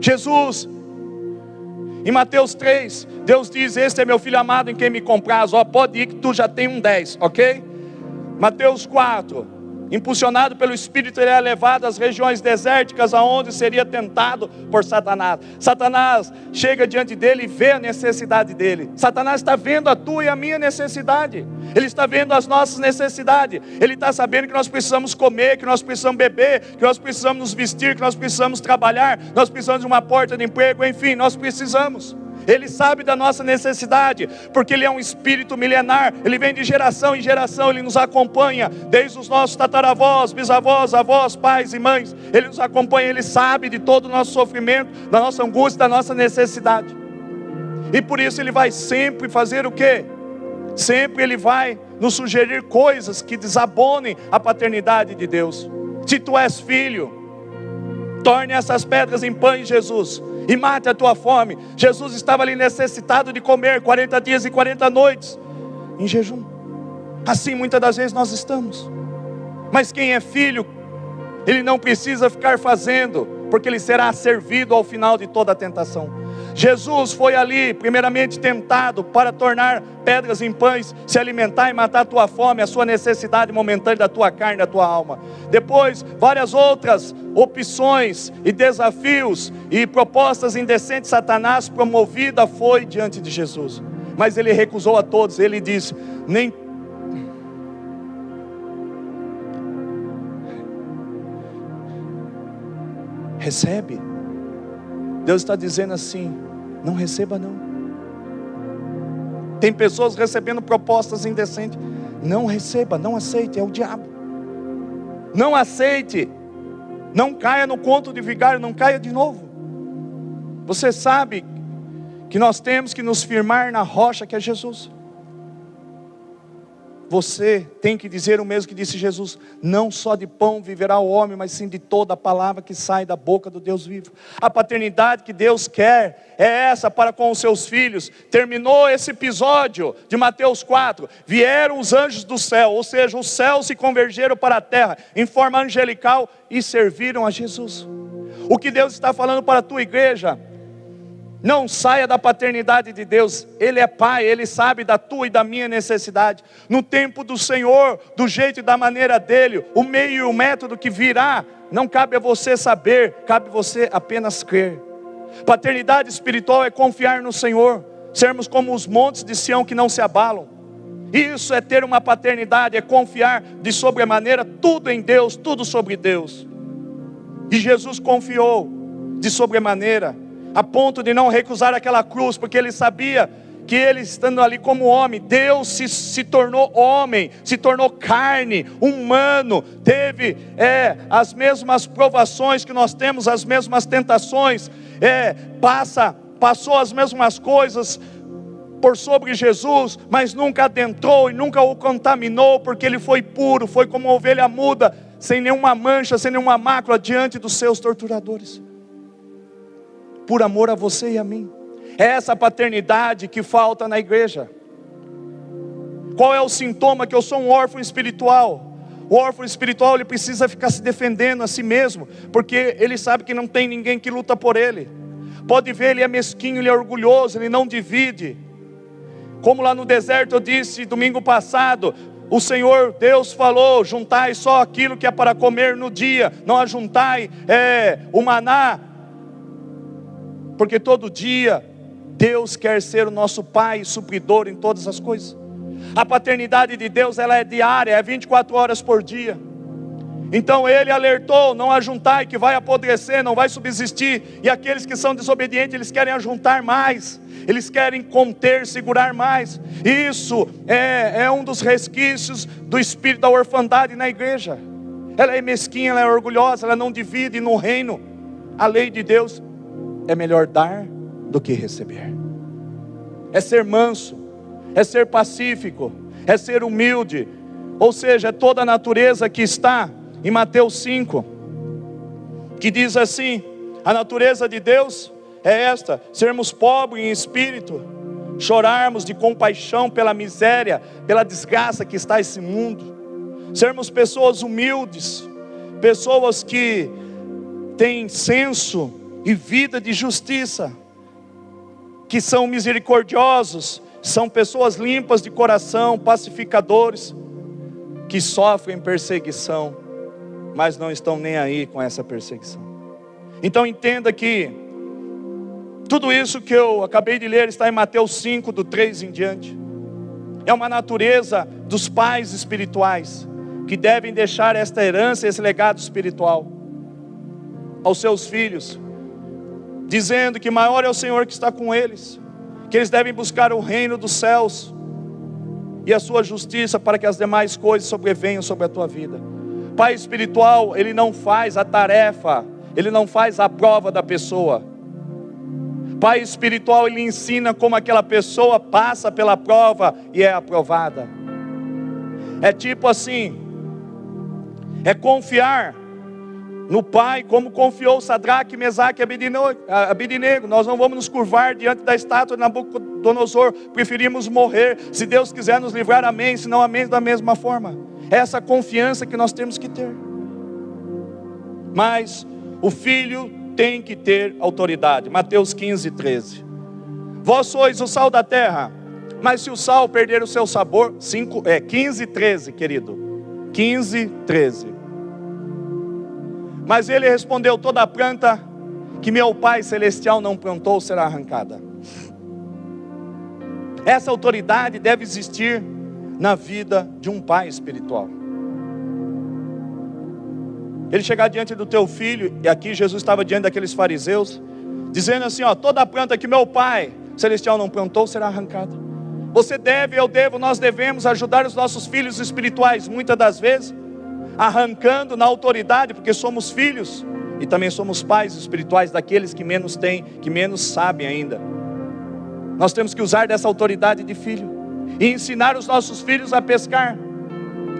Jesus, em Mateus 3, Deus diz: este é meu filho amado em quem me compraz. Ó, pode ir que tu já tem um 10, ok? Mateus 4, impulsionado pelo Espírito, ele é levado às regiões desérticas, aonde seria tentado por Satanás. Satanás chega diante dele e vê a necessidade dele. Satanás está vendo a tua e a minha necessidade. Ele está vendo as nossas necessidades. Ele está sabendo que nós precisamos comer, que nós precisamos beber, que nós precisamos nos vestir, que nós precisamos trabalhar, nós precisamos de uma porta de emprego, enfim, nós precisamos. Ele sabe da nossa necessidade, porque Ele é um espírito milenar. Ele vem de geração em geração, Ele nos acompanha, desde os nossos tataravós, bisavós, avós, pais e mães. Ele nos acompanha, Ele sabe de todo o nosso sofrimento, da nossa angústia, da nossa necessidade. E por isso Ele vai sempre fazer o quê? Sempre Ele vai nos sugerir coisas que desabonem a paternidade de Deus. Se tu és filho, torne essas pedras em pães, Jesus, e mate a tua fome. Jesus estava ali necessitado de comer 40 dias e 40 noites em jejum. Assim muitas das vezes nós estamos. Mas quem é filho, ele não precisa ficar fazendo, porque ele será servido ao final de toda a tentação. Jesus foi ali, primeiramente tentado para tornar pedras em pães, se alimentar e matar a tua fome, a sua necessidade momentânea da tua carne, da tua alma. Depois, várias outras opções e desafios e propostas indecentes, Satanás promovida foi diante de Jesus. Mas ele recusou a todos, ele disse, recebe. Deus está dizendo assim, não receba não. Tem pessoas recebendo propostas indecentes, não receba, não aceite, é o diabo. Não aceite, não caia no conto de vigário, não caia de novo. Você sabe que nós temos que nos firmar na rocha que é Jesus. Você tem que dizer o mesmo que disse Jesus, não só de pão viverá o homem, mas sim de toda a palavra que sai da boca do Deus vivo. A paternidade que Deus quer é essa para com os seus filhos. Terminou esse episódio de Mateus 4, vieram os anjos do céu, ou seja, os céus se convergeram para a terra em forma angelical e serviram a Jesus. O que Deus está falando para a tua igreja, não saia da paternidade de Deus. Ele é Pai, Ele sabe da tua e da minha necessidade. No tempo do Senhor, do jeito e da maneira dEle, o meio e o método que virá, não cabe a você saber, cabe a você apenas crer. Paternidade espiritual é confiar no Senhor, sermos como os montes de Sião que não se abalam. Isso é ter uma paternidade, é confiar de sobremaneira tudo em Deus, tudo sobre Deus. E Jesus confiou de sobremaneira, a ponto de não recusar aquela cruz, porque ele sabia que ele estando ali como homem, Deus se tornou homem, se tornou carne, humano, teve as provações que nós temos, as mesmas tentações, passou as mesmas coisas por sobre Jesus, mas nunca adentrou e nunca o contaminou, porque ele foi puro, foi como uma ovelha muda, sem nenhuma mancha, sem nenhuma mácula, diante dos seus torturadores. Por amor a você e a mim. É essa paternidade que falta na igreja. Qual é o sintoma? Que eu sou um órfão espiritual. O órfão espiritual, ele precisa ficar se defendendo a si mesmo, porque ele sabe que não tem ninguém que luta por ele. Pode ver, ele é mesquinho, ele é orgulhoso, ele não divide. Como lá no deserto eu disse domingo passado, o Senhor Deus falou, juntai só aquilo que é para comer no dia, não ajuntai o maná, porque todo dia Deus quer ser o nosso Pai e supridor em todas as coisas. A paternidade de Deus, ela é diária, é 24 horas por dia. Então ele alertou, não ajuntai que vai apodrecer, não vai subsistir. E aqueles que são desobedientes, eles querem ajuntar mais, eles querem conter, segurar mais. Isso é um dos resquícios do espírito da orfandade na igreja. Ela é mesquinha, ela é orgulhosa, ela não divide. No reino, a lei de Deus é melhor dar do que receber. É ser manso, é ser pacífico, é ser humilde. Ou seja, é toda a natureza que está em Mateus 5, que diz assim: a natureza de Deus é esta, sermos pobres em espírito, chorarmos de compaixão pela miséria, pela desgraça que está esse mundo, sermos pessoas humildes, pessoas que têm senso e vida de justiça, que são misericordiosos, são pessoas limpas de coração, pacificadores, que sofrem perseguição, mas não estão nem aí com essa perseguição. Então entenda que tudo isso que eu acabei de ler está em Mateus 5, do 3 em diante. É uma natureza dos pais espirituais, que devem deixar esta herança, esse legado espiritual aos seus filhos, dizendo que maior é o Senhor que está com eles, que eles devem buscar o reino dos céus e a sua justiça, para que as demais coisas sobrevenham sobre a tua vida. Pai espiritual, ele não faz a tarefa, ele não faz a prova da pessoa. Pai espiritual, ele ensina como aquela pessoa passa pela prova e é aprovada. É tipo assim, é confiar no Pai, como confiou Sadraque, Mesaque e Abednego. Nós não vamos nos curvar diante da estátua de Nabucodonosor, preferimos morrer. Se Deus quiser nos livrar, amém, se não amém, da mesma forma. É essa confiança que nós temos que ter. Mas o filho tem que ter autoridade. Mateus 15, 13. Vós sois o sal da terra, mas se o sal perder o seu sabor, 15:13, querido, 15:13. Mas ele respondeu: toda planta que meu Pai Celestial não plantou será arrancada. Essa autoridade deve existir na vida de um pai espiritual. Ele chegar diante do teu filho, e aqui Jesus estava diante daqueles fariseus, dizendo assim: toda planta que meu Pai Celestial não plantou será arrancada. Você deve, eu devo, nós devemos ajudar os nossos filhos espirituais, muitas das vezes, arrancando na autoridade, porque somos filhos, e também somos pais espirituais daqueles que menos têm, que menos sabem ainda. Nós temos que usar dessa autoridade de filho, e ensinar os nossos filhos a pescar,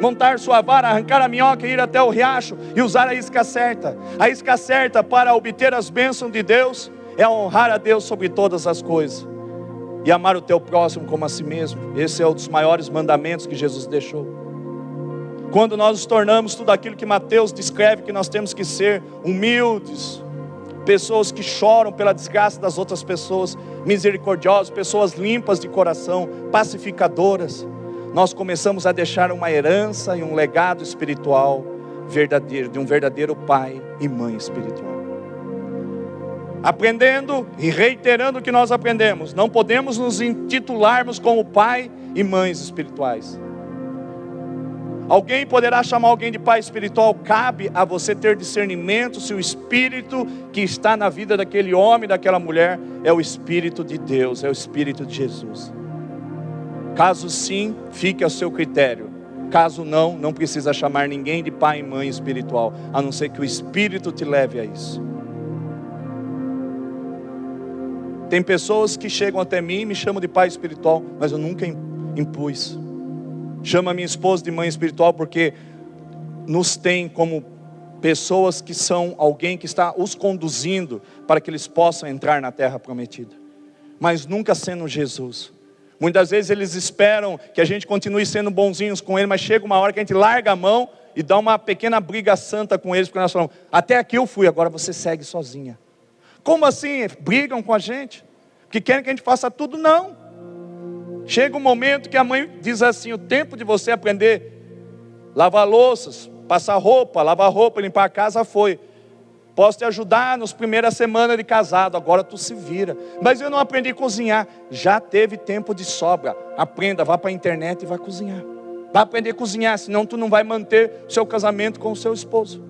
montar sua vara, arrancar a minhoca, ir até o riacho, e usar a isca certa. A isca certa para obter as bênçãos de Deus, é honrar a Deus sobre todas as coisas, e amar o teu próximo como a si mesmo. Esse é um dos maiores mandamentos que Jesus deixou. Quando nós nos tornamos tudo aquilo que Mateus descreve que nós temos que ser, humildes, pessoas que choram pela desgraça das outras pessoas, misericordiosos, pessoas limpas de coração, pacificadoras, nós começamos a deixar uma herança e um legado espiritual verdadeiro, de um verdadeiro pai e mãe espiritual. Aprendendo e reiterando o que nós aprendemos, não podemos nos intitularmos como pai e mães espirituais. Alguém poderá chamar alguém de pai espiritual? Cabe a você ter discernimento se o espírito que está na vida daquele homem, daquela mulher, é o espírito de Deus, é o espírito de Jesus. Caso sim, fique ao seu critério. Caso não, não precisa chamar ninguém de pai e mãe espiritual, a não ser que o espírito te leve a isso. Tem pessoas que chegam até mim e me chamam de pai espiritual, mas eu nunca impus. Chama a minha esposa de mãe espiritual porque nos tem como pessoas que são alguém que está os conduzindo para que eles possam entrar na terra prometida, mas nunca sendo Jesus. Muitas vezes eles esperam que a gente continue sendo bonzinhos com ele, mas chega uma hora que a gente larga a mão e dá uma pequena briga santa com eles, porque nós falamos: até aqui eu fui, agora você segue sozinha. Como assim? Brigam com a gente? Porque querem que a gente faça tudo? Não. Chega um momento que a mãe diz assim: o tempo de você aprender lavar louças, passar roupa, lavar roupa, limpar a casa foi. Posso te ajudar nas primeiras semanas de casado, agora tu se vira. Mas eu não aprendi a cozinhar. Já teve tempo de sobra. Aprenda, vá para a internet e vá cozinhar. Vá aprender a cozinhar, senão tu não vai manter o seu casamento com o seu esposo.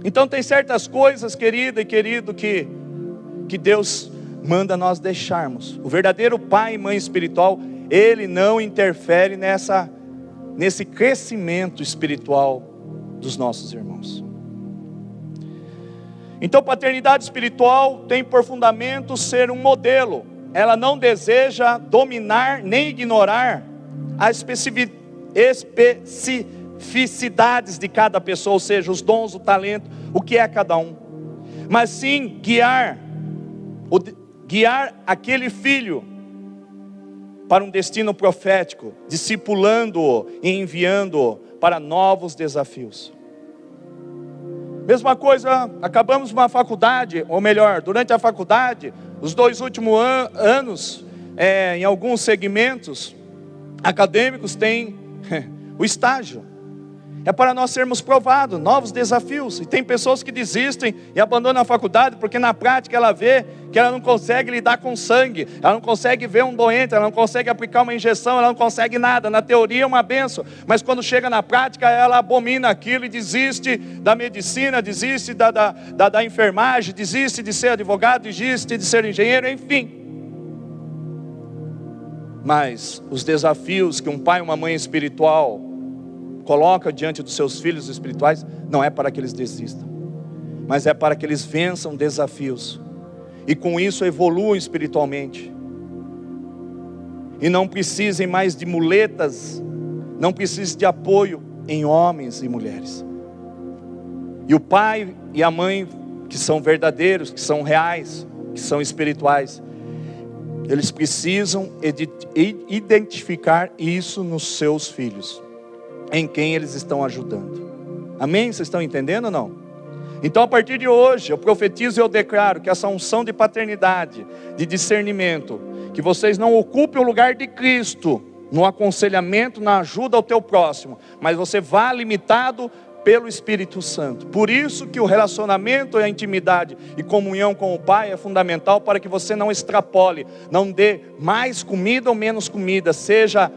Então tem certas coisas, querida e querido, que Deus manda nós deixarmos. O verdadeiro pai e mãe espiritual, ele não interfere nesse crescimento espiritual dos nossos irmãos. Então, paternidade espiritual tem por fundamento ser um modelo. Ela não deseja dominar nem ignorar as especificidades de cada pessoa, ou seja, os dons, o talento, o que é cada um, mas sim guiar aquele filho para um destino profético, discipulando-o e enviando-o para novos desafios. Mesma coisa, acabamos uma faculdade, ou melhor, durante a faculdade, os 2 últimos anos, em alguns segmentos acadêmicos tem o estágio. É para nós sermos provados, novos desafios. E tem pessoas que desistem e abandonam a faculdade porque na prática ela vê que ela não consegue lidar com sangue, ela não consegue ver um doente, ela não consegue aplicar uma injeção, ela não consegue nada. Na teoria é uma benção, mas quando chega na prática ela abomina aquilo e desiste da medicina, desiste da enfermagem, desiste de ser advogado, desiste de ser engenheiro, enfim. Mas os desafios que um pai e uma mãe espiritual coloca diante dos seus filhos espirituais, não é para que eles desistam, mas é para que eles vençam desafios, e com isso evoluam espiritualmente, e não precisem mais de muletas, não precisem de apoio em homens e mulheres. E o pai e a mãe, que são verdadeiros, que são reais, que são espirituais, eles precisam identificar isso nos seus filhos, em quem eles estão ajudando. Amém? Vocês estão entendendo ou não? Então, a partir de hoje, eu profetizo e eu declaro que essa unção de paternidade, de discernimento, que vocês não ocupem o lugar de Cristo no aconselhamento, na ajuda ao teu próximo, mas você vá limitado pelo Espírito Santo. Por isso que o relacionamento e a intimidade e comunhão com o Pai é fundamental, para que você não extrapole, não dê mais comida ou menos comida, seja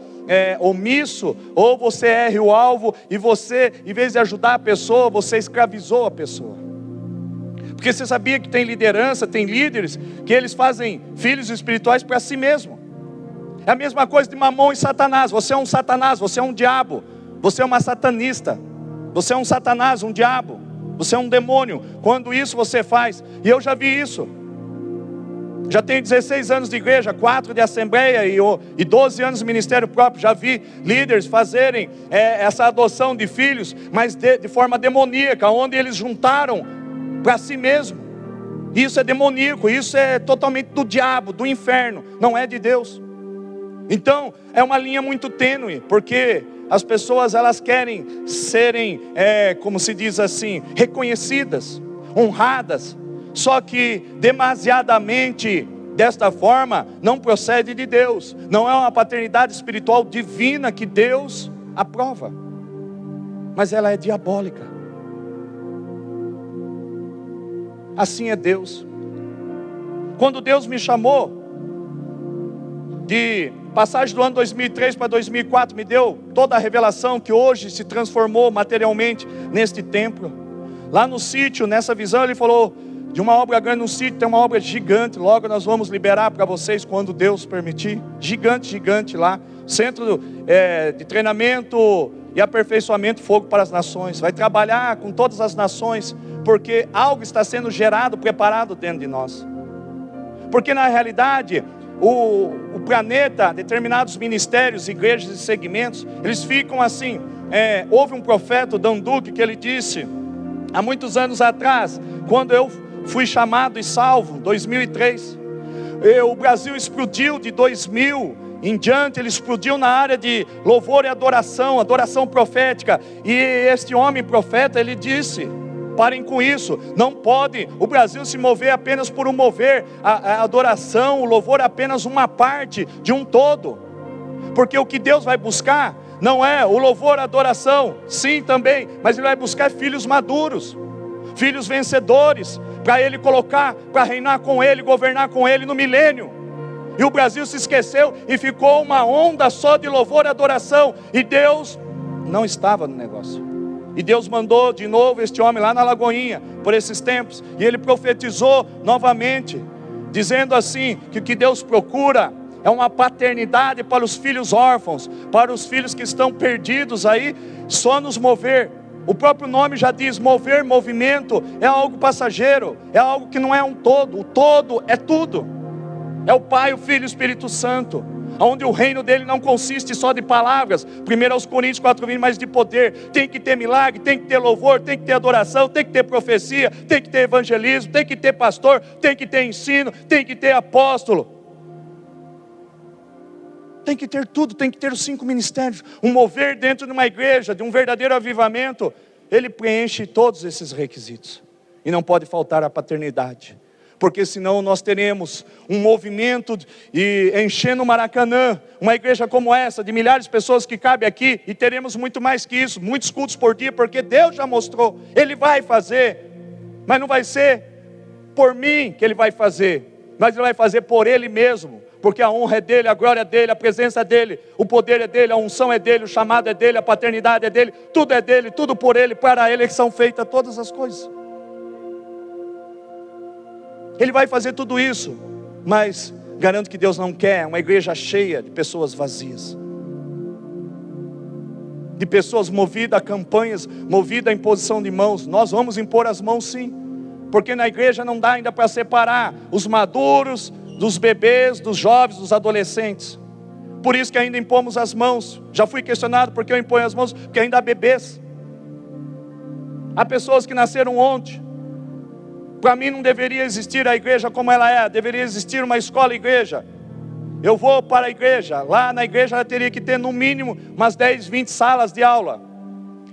omisso, ou você erre o alvo, e você, em vez de ajudar a pessoa, você escravizou a pessoa. Porque você sabia que tem liderança, tem líderes, que eles fazem filhos espirituais para si mesmo. É a mesma coisa de Mamon e Satanás. Você é um Satanás, você é um diabo, você é uma satanista, você é um Satanás, um diabo, você é um demônio, quando isso você faz. E eu já vi isso. Já tenho 16 anos de igreja, 4 de assembleia e 12 anos de ministério próprio. Já vi líderes fazerem essa adoção de filhos, mas de forma demoníaca, onde eles juntaram para si mesmo. Isso é demoníaco, isso é totalmente do diabo, do inferno, não é de Deus. Então, é uma linha muito tênue, porque as pessoas, elas querem serem, como se diz assim, reconhecidas, honradas. Só que demasiadamente desta forma não procede de Deus. Não é uma paternidade espiritual divina que Deus aprova, mas ela é diabólica. Assim é Deus. Quando Deus me chamou de passagem do ano 2003 para 2004, me deu toda a revelação que hoje se transformou materialmente neste templo. Lá no sítio, nessa visão, ele falou de uma obra grande no sítio, tem uma obra gigante, logo nós vamos liberar para vocês quando Deus permitir. Gigante lá, centro de treinamento e aperfeiçoamento, fogo para as nações. Vai trabalhar com todas as nações, porque algo está sendo gerado, preparado dentro de nós. Porque na realidade, o planeta, determinados ministérios, igrejas e segmentos, eles ficam assim. Houve um profeta, Dan Duque, que ele disse, há muitos anos atrás, quando eu fui chamado e salvo, 2003, o Brasil explodiu de 2000 em diante, ele explodiu na área de louvor e adoração profética, e este homem profeta, ele disse, parem com isso, não pode o Brasil se mover apenas por um mover, a adoração, o louvor é apenas uma parte de um todo, porque o que Deus vai buscar, não é o louvor, a adoração, sim também, mas Ele vai buscar filhos maduros, filhos vencedores, para Ele colocar, para reinar com Ele, governar com Ele no milênio. E o Brasil se esqueceu e ficou uma onda só de louvor e adoração, e Deus não estava no negócio. E Deus mandou de novo este homem lá na Lagoinha, por esses tempos, e ele profetizou novamente, dizendo assim, que o que Deus procura é uma paternidade para os filhos órfãos, para os filhos que estão perdidos aí, só nos mover. O próprio nome já diz, mover, movimento, é algo passageiro, é algo que não é um todo, o todo é tudo, é o Pai, o Filho e o Espírito Santo, onde o reino dele não consiste só de palavras, 1 Coríntios 4:20, mas de poder. Tem que ter milagre, tem que ter louvor, tem que ter adoração, tem que ter profecia, tem que ter evangelismo, tem que ter pastor, tem que ter ensino, tem que ter apóstolo, tem que ter tudo, tem que ter os 5 ministérios. Um mover dentro de uma igreja, de um verdadeiro avivamento, ele preenche todos esses requisitos, e não pode faltar a paternidade, porque senão nós teremos um movimento e enchendo o Maracanã, uma igreja como essa, de milhares de pessoas que cabe aqui, e teremos muito mais que isso, muitos cultos por dia, porque Deus já mostrou, Ele vai fazer, mas não vai ser por mim que Ele vai fazer, mas Ele vai fazer por Ele mesmo, porque a honra é dEle, a glória é dEle, a presença é dEle, o poder é dEle, a unção é dEle, o chamado é dEle, a paternidade é dEle, tudo é dEle, tudo por Ele, para Ele que são feitas todas as coisas. Ele vai fazer tudo isso, mas garanto que Deus não quer uma igreja cheia de pessoas vazias, de pessoas movidas a campanhas, movidas a imposição de mãos. Nós vamos impor as mãos sim, porque na igreja não dá ainda para separar os maduros dos bebês, dos jovens, dos adolescentes. Por isso que ainda impomos as mãos. Já fui questionado porque eu imponho as mãos, porque ainda há bebês, há pessoas que nasceram ontem. Para mim não deveria existir a igreja como ela é, deveria existir uma escola-igreja. Eu vou para a igreja, lá na igreja ela teria que ter no mínimo umas 10, 20 salas de aula.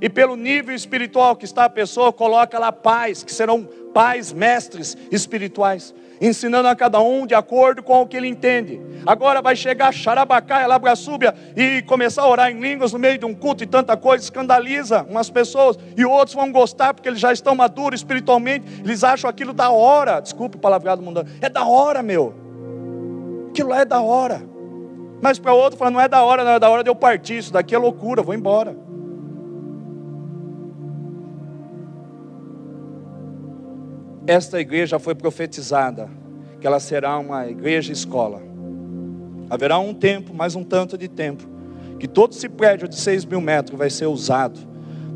e pelo nível espiritual que está a pessoa, coloca lá pais, que serão pais, mestres espirituais, ensinando a cada um de acordo com o que ele entende. Agora vai chegar Xarabacaia, Labraçúbia e começar a orar em línguas no meio de um culto e tanta coisa, escandaliza umas pessoas, e outros vão gostar porque eles já estão maduros espiritualmente, eles acham aquilo da hora. Desculpe o palavreado mundano, é da hora, meu, aquilo lá é da hora. Mas para outro fala, não é da hora, não é da hora de eu partir, isso daqui é loucura, vou embora. Esta igreja foi profetizada, que ela será uma igreja escola. Haverá um tempo, mais um tanto de tempo, que todo esse prédio de 6.000 metros vai ser usado,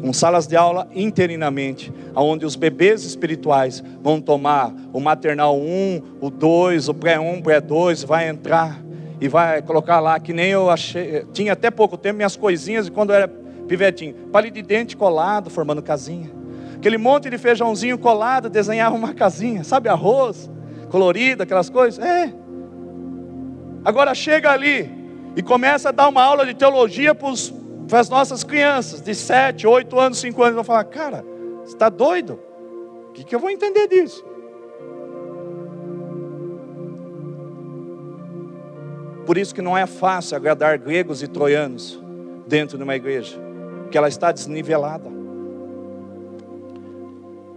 com salas de aula interinamente, onde os bebês espirituais vão tomar o maternal 1, o 2, o pré-1, pré-2, vai entrar e vai colocar lá, que nem eu achei, tinha até pouco tempo minhas coisinhas, e quando eu era pivetinho, palito de dente colado, formando casinha. Aquele monte de feijãozinho colado, desenhava uma casinha, sabe, arroz, colorido, aquelas coisas, Agora chega ali, e começa a dar uma aula de teologia para as nossas crianças, de 7, 8 anos, 5 anos, vão falar, cara, você está doido? O que eu vou entender disso? Por isso que não é fácil agradar gregos e troianos dentro de uma igreja, porque ela está desnivelada.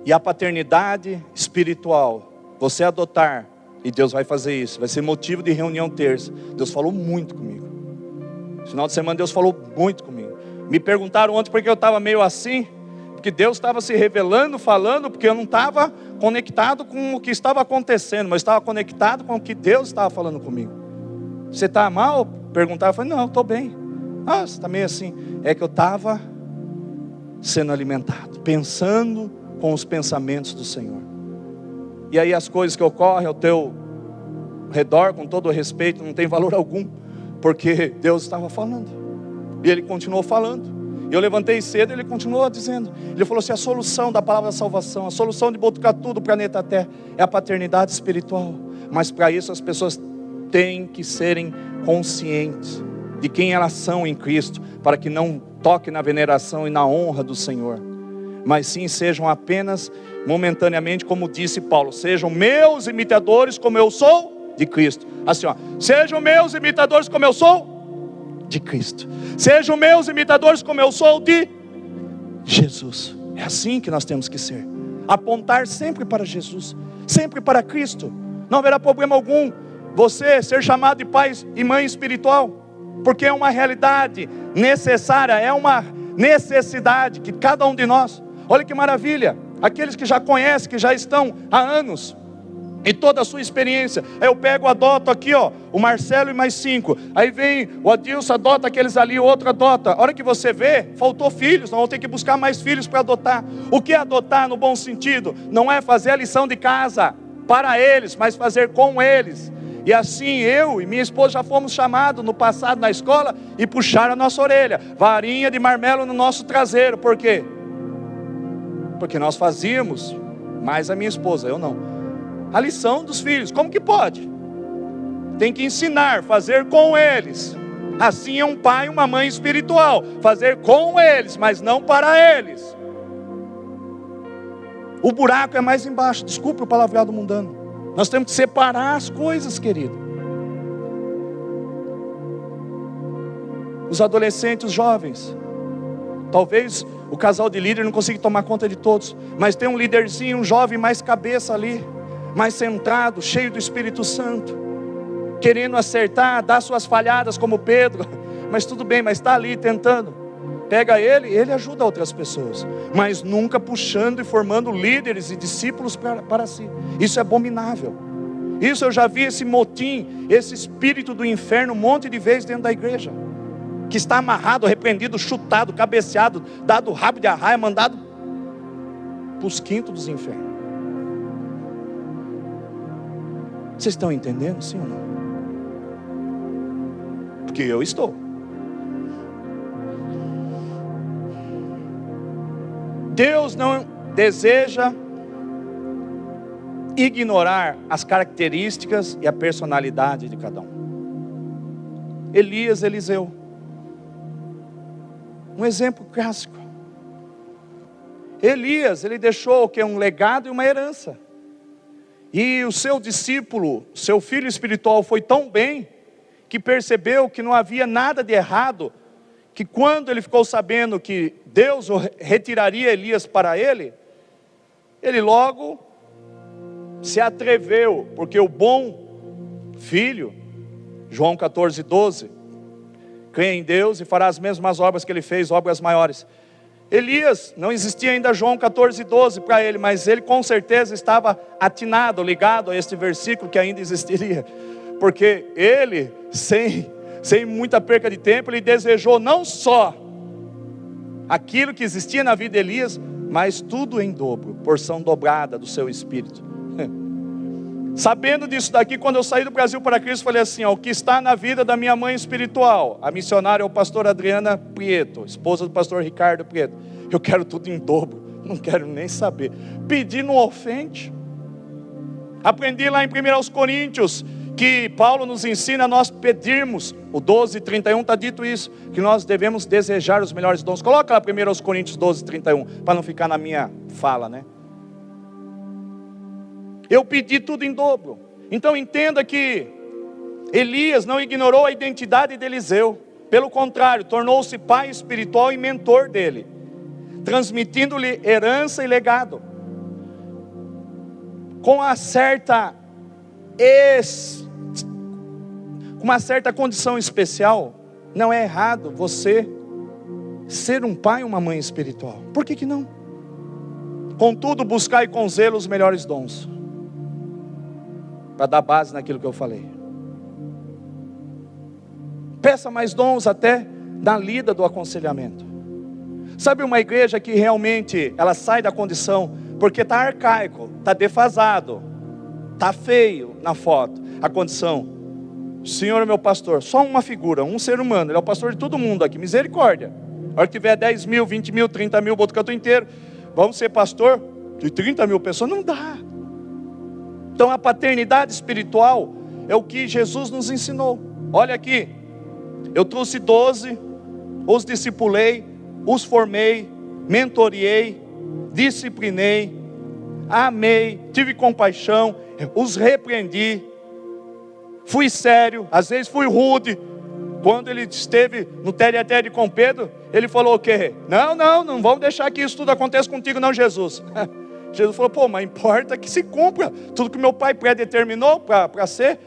E a paternidade espiritual, você adotar, e Deus vai fazer isso, vai ser motivo de reunião terça. Deus falou muito comigo. No final de semana Deus falou muito comigo. Me perguntaram ontem porque eu estava meio assim, porque Deus estava se revelando, falando, porque eu não estava conectado com o que estava acontecendo, mas estava conectado com o que Deus estava falando comigo. Você está mal? Perguntaram, eu falei, não, estou bem. Ah, você está meio assim. É que eu estava sendo alimentado, pensando com os pensamentos do Senhor. E aí as coisas que ocorrem ao teu redor, com todo o respeito, não tem valor algum, porque Deus estava falando, e Ele continuou falando. E eu levantei cedo e Ele continuou dizendo. Ele falou assim, a solução da palavra da salvação, a solução de Botucatu, do planeta Terra, é a paternidade espiritual. Mas para isso as pessoas têm que serem conscientes de quem elas são em Cristo, para que não toquem na veneração e na honra do Senhor, mas sim sejam apenas momentaneamente, como disse Paulo, sejam meus imitadores como eu sou de Cristo. Assim, sejam meus imitadores como eu sou de Cristo, sejam meus imitadores como eu sou de Jesus. É assim que nós temos que ser, apontar sempre para Jesus, sempre para Cristo. Não haverá problema algum você ser chamado de pai e mãe espiritual, porque é uma realidade necessária, é uma necessidade que cada um de nós. Olha que maravilha, aqueles que já conhecem, que já estão há anos, e toda a sua experiência, eu pego, adoto aqui, o Marcelo e mais 5, aí vem o Adilson, adota aqueles ali, o outro adota. A hora que você vê, faltou filhos, nós vamos ter que buscar mais filhos para adotar. O que é adotar no bom sentido? Não é fazer a lição de casa para eles, mas fazer com eles. E assim eu e minha esposa já fomos chamados no passado na escola e puxaram a nossa orelha, varinha de marmelo no nosso traseiro. Por quê? Porque nós fazíamos, mais a minha esposa, eu não, a lição dos filhos. Como que pode? Tem que ensinar, fazer com eles. Assim é um pai e uma mãe espiritual, fazer com eles, mas não para eles. O buraco é mais embaixo, desculpe o palavreado mundano. Nós temos que separar as coisas, querido. Os adolescentes, os jovens, talvez o casal de líder não consiga tomar conta de todos, mas tem um líderzinho, um jovem mais cabeça ali, mais centrado, cheio do Espírito Santo, querendo acertar, dar suas falhadas como Pedro, mas tudo bem, mas está ali tentando. Pega ele ajuda outras pessoas, mas nunca puxando e formando líderes e discípulos para si. Isso é abominável. Isso eu já vi, esse motim, esse espírito do inferno um monte de vezes dentro da igreja, que está amarrado, repreendido, chutado, cabeceado, dado rabo de arraia, mandado para os quintos dos infernos. Vocês estão entendendo, sim ou não? Porque eu estou. Deus não deseja ignorar as características e a personalidade de cada um. Elias, Eliseu, um exemplo clássico. Elias, ele deixou o que? Um legado e uma herança. E o seu discípulo, seu filho espiritual foi tão bem, que percebeu que não havia nada de errado, que quando ele ficou sabendo que Deus retiraria Elias para ele logo se atreveu, porque o bom filho, João 14:12, crê em Deus e fará as mesmas obras que ele fez, obras maiores. Elias, não existia ainda João 14:12 para ele, mas ele com certeza estava atinado, ligado a este versículo que ainda existiria, porque ele, sem muita perca de tempo, ele desejou não só aquilo que existia na vida de Elias, mas tudo em dobro, porção dobrada do seu espírito. Sabendo disso daqui, quando eu saí do Brasil para Cristo, falei assim, ó, o que está na vida da minha mãe espiritual, a missionária é o pastor Adriana Prieto, esposa do pastor Ricardo Prieto, eu quero tudo em dobro, não quero nem saber. Pedir não ofende. Aprendi lá em 1 Coríntios, que Paulo nos ensina a nós pedirmos, o 12:31 está dito isso, que nós devemos desejar os melhores dons. Coloca lá 1 Coríntios 12:31, para não ficar na minha fala, né? Eu pedi tudo em dobro. Então entenda que Elias não ignorou a identidade de Eliseu, pelo contrário, tornou-se pai espiritual e mentor dele, transmitindo-lhe herança e legado. Com uma certa condição especial, não é errado você ser um pai e uma mãe espiritual. Por que não? Contudo, buscai com zelo os melhores dons, para dar base naquilo que eu falei. Peça mais dons até na lida do aconselhamento. Sabe, uma igreja que realmente ela sai da condição, porque está arcaico, está defasado, está feio na foto, a condição, o Senhor é meu pastor, só uma figura, um ser humano, Ele é o pastor de todo mundo aqui, misericórdia. A hora que tiver 10 mil, 20 mil, 30 mil, Botucatu inteiro, vamos ser pastor de 30 mil pessoas, não dá. Então a paternidade espiritual é o que Jesus nos ensinou. Olha aqui, eu trouxe 12, os discipulei, os formei, mentoreei, disciplinei, amei, tive compaixão, os repreendi, fui sério, às vezes fui rude. Quando ele esteve no tete-a-tete com Pedro, ele falou o quê? Não vamos deixar que isso tudo aconteça contigo não, Jesus. Jesus falou, pô, mas importa que se cumpra tudo que meu pai predeterminou para ser.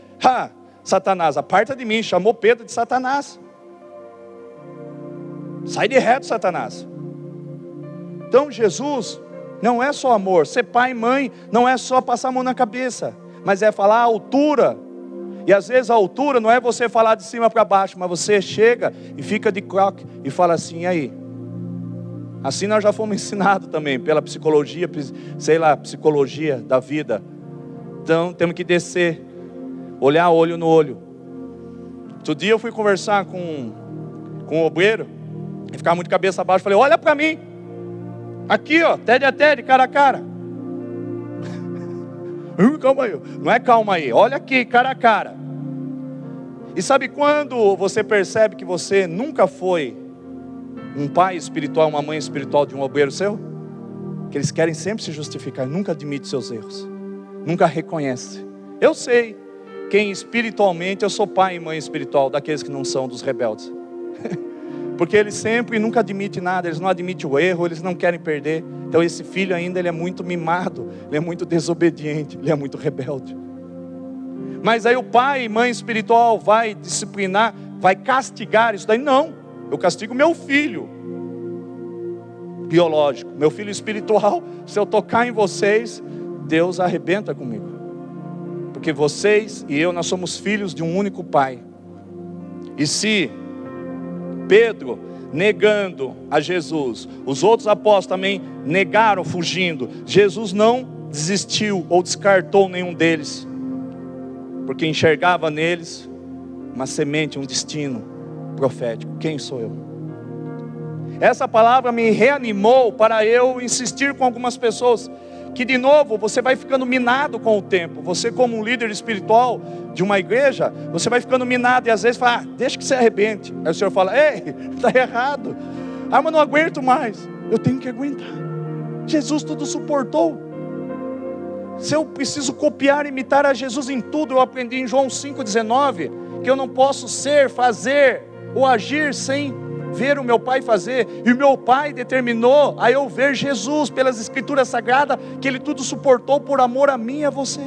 Satanás, aparta de mim, chamou Pedro de Satanás. Sai de reto, Satanás. Então Jesus não é só amor, ser pai e mãe não é só passar a mão na cabeça, mas é falar a altura. E às vezes a altura não é você falar de cima para baixo, mas você chega e fica de croque e fala assim, e aí? Assim nós já fomos ensinados também pela psicologia, psicologia da vida. Então temos que descer, olhar olho no olho. Outro dia eu fui conversar com um obreiro, e ficava muito cabeça abaixo, falei, olha para mim, aqui ó, tete a tete, cara a cara. Calma aí, não é calma aí, olha aqui, cara a cara. E sabe quando você percebe que você nunca foi um pai espiritual, uma mãe espiritual de um obreiro seu? Que eles querem sempre se justificar, nunca admite seus erros, nunca reconhece. Eu sei quem espiritualmente eu sou pai e mãe espiritual daqueles que não são, dos rebeldes. Porque eles sempre nunca admitem nada, eles não admitem o erro, eles não querem perder. Então esse filho ainda ele é muito mimado, ele é muito desobediente, ele é muito rebelde. Mas aí o pai e mãe espiritual vai disciplinar, vai castigar isso daí? Não, eu castigo meu filho biológico, meu filho espiritual. Se eu tocar em vocês, Deus arrebenta comigo. Porque vocês e eu, nós somos filhos de um único pai. E se Pedro negando a Jesus, os outros apóstolos também negaram, fugindo, Jesus não desistiu ou descartou nenhum deles, porque enxergava neles uma semente, um destino profético. Quem sou eu? Essa palavra me reanimou para eu insistir com algumas pessoas, que de novo você vai ficando minado com o tempo. Você como um líder espiritual de uma igreja, você vai ficando minado e às vezes fala, deixa que se arrebente. Aí o Senhor fala, ei, está errado. Mas não aguento mais. Eu tenho que aguentar. Jesus tudo suportou. Se eu preciso copiar, imitar a Jesus em tudo, eu aprendi em João 5,19, que eu não posso ser, fazer ou agir sem ver o meu Pai fazer. E o meu Pai determinou a eu ver Jesus pelas Escrituras Sagradas, que Ele tudo suportou por amor a mim e a você.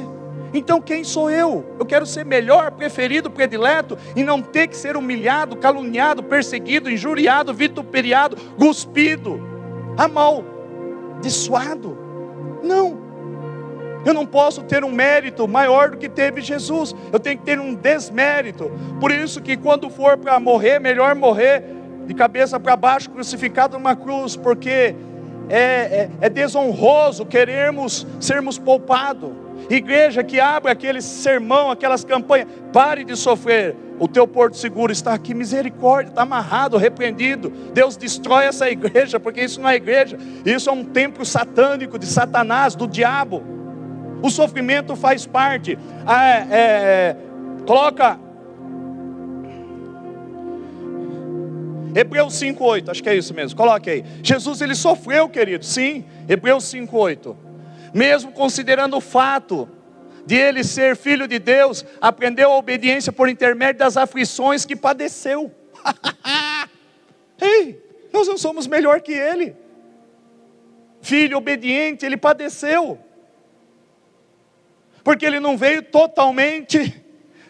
Então quem sou eu? Eu quero ser melhor, preferido, predileto, e não ter que ser humilhado, caluniado, perseguido, injuriado, vituperiado, cuspido, amaldiçoado. Não. Eu não posso ter um mérito maior do que teve Jesus. Eu tenho que ter um desmérito. Por isso que quando for para morrer, melhor morrer de cabeça para baixo, crucificado numa cruz, porque é desonroso querermos sermos poupados. Igreja que abre aquele sermão, aquelas campanhas, pare de sofrer, o teu porto seguro está aqui, misericórdia, está amarrado, repreendido. Deus destrói essa igreja, porque isso não é igreja, isso é um templo satânico de Satanás, do diabo. O sofrimento faz parte. Coloca Hebreus 5,8, acho que é isso mesmo, coloque aí. Jesus ele sofreu, querido, sim, Hebreus 5,8. Mesmo considerando o fato de ele ser filho de Deus, aprendeu a obediência por intermédio das aflições que padeceu. Ei, nós não somos melhor que ele. Filho obediente, ele padeceu. Porque ele não veio totalmente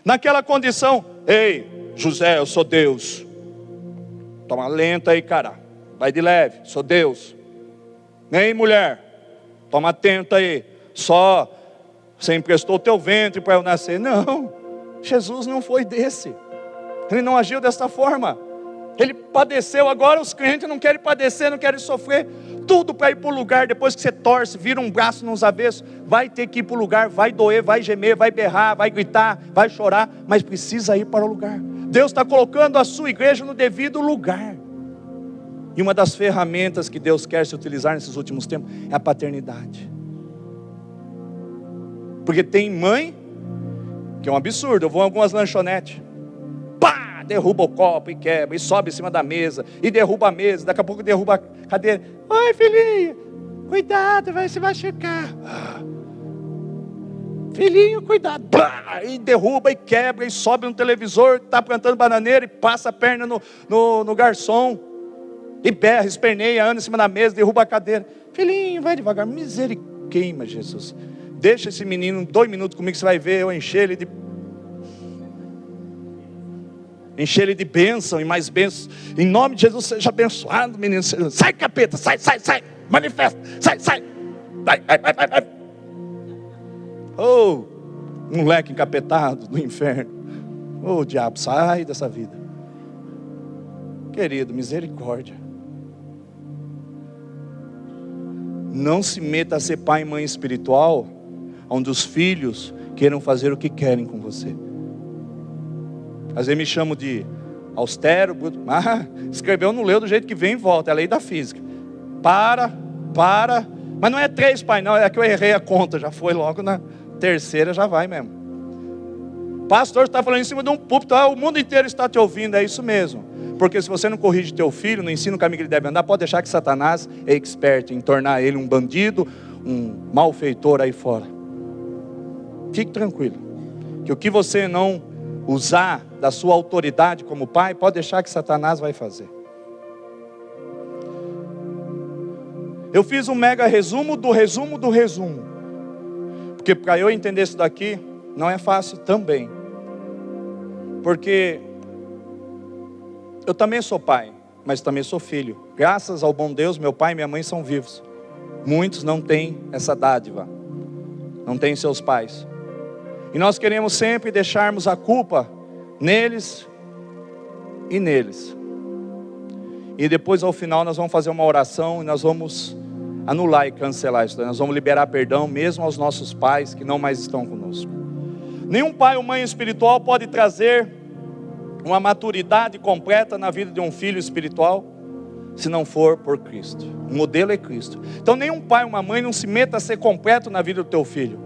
naquela condição. Ei, José, eu sou Deus. Toma lenta aí, cara. Vai de leve, sou Deus. Ei, mulher, toma atenta aí. Só você emprestou o teu ventre para eu nascer. Não, Jesus não foi desse. Ele não agiu dessa forma. Ele padeceu. Agora os crentes não querem padecer, não querem sofrer. Tudo para ir para o lugar. Depois que você torce, vira um braço nos avessos, vai ter que ir para o lugar. Vai doer, vai gemer, vai berrar, vai gritar, vai chorar, mas precisa ir para o lugar. Deus está colocando a sua igreja no devido lugar. E uma das ferramentas que Deus quer se utilizar nesses últimos tempos é a paternidade. Porque tem mãe que é um absurdo. Eu vou em algumas lanchonetes, pá, derruba o copo e quebra, e sobe em cima da mesa, e derruba a mesa, daqui a pouco derruba a cadeira. Oi, filhinho, cuidado, vai se machucar. Filhinho, cuidado. Pá, e derruba e quebra, e sobe no televisor, está plantando bananeira, e passa a perna no garçom, e berra, esperneia, anda em cima da mesa, derruba a cadeira. Filhinho, vai devagar, misericórdia, queima Jesus. Deixa esse menino 2 minutos comigo, que você vai ver eu encher ele de bênção e mais bênçãos. Em nome de Jesus, seja abençoado, menino. Sai, capeta, sai, manifesta, sai. Vai. Oh, moleque encapetado do inferno. Oh, diabo, sai dessa vida. Querido, misericórdia. Não se meta a ser pai e mãe espiritual, onde os filhos queiram fazer o que querem com você. Às vezes me chamam de austero, escreveu, não leu do jeito que vem e volta, é a lei da física. Para, mas não é 3, pai, não, é que eu errei a conta, já foi logo na terceira, já vai mesmo. Pastor está falando em cima de um púlpito, o mundo inteiro está te ouvindo, é isso mesmo. Porque se você não corrige teu filho, não ensina o caminho que ele deve andar, pode deixar que Satanás é expert em tornar ele um bandido, um malfeitor aí fora. Fique tranquilo, que o que você não usar da sua autoridade como pai, pode deixar que Satanás vai fazer. Eu fiz um mega resumo do resumo. Porque para eu entender isso daqui, não é fácil também. Porque eu também sou pai, mas também sou filho. Graças ao bom Deus, meu pai e minha mãe são vivos. Muitos não têm essa dádiva, não têm seus pais. E nós queremos sempre deixarmos a culpa neles e neles. E depois ao final nós vamos fazer uma oração e nós vamos anular e cancelar isso. Nós vamos liberar perdão mesmo aos nossos pais que não mais estão conosco. Nenhum pai ou mãe espiritual pode trazer uma maturidade completa na vida de um filho espiritual se não for por Cristo. O modelo é Cristo. Então nenhum pai ou uma mãe não se meta a ser completo na vida do teu filho,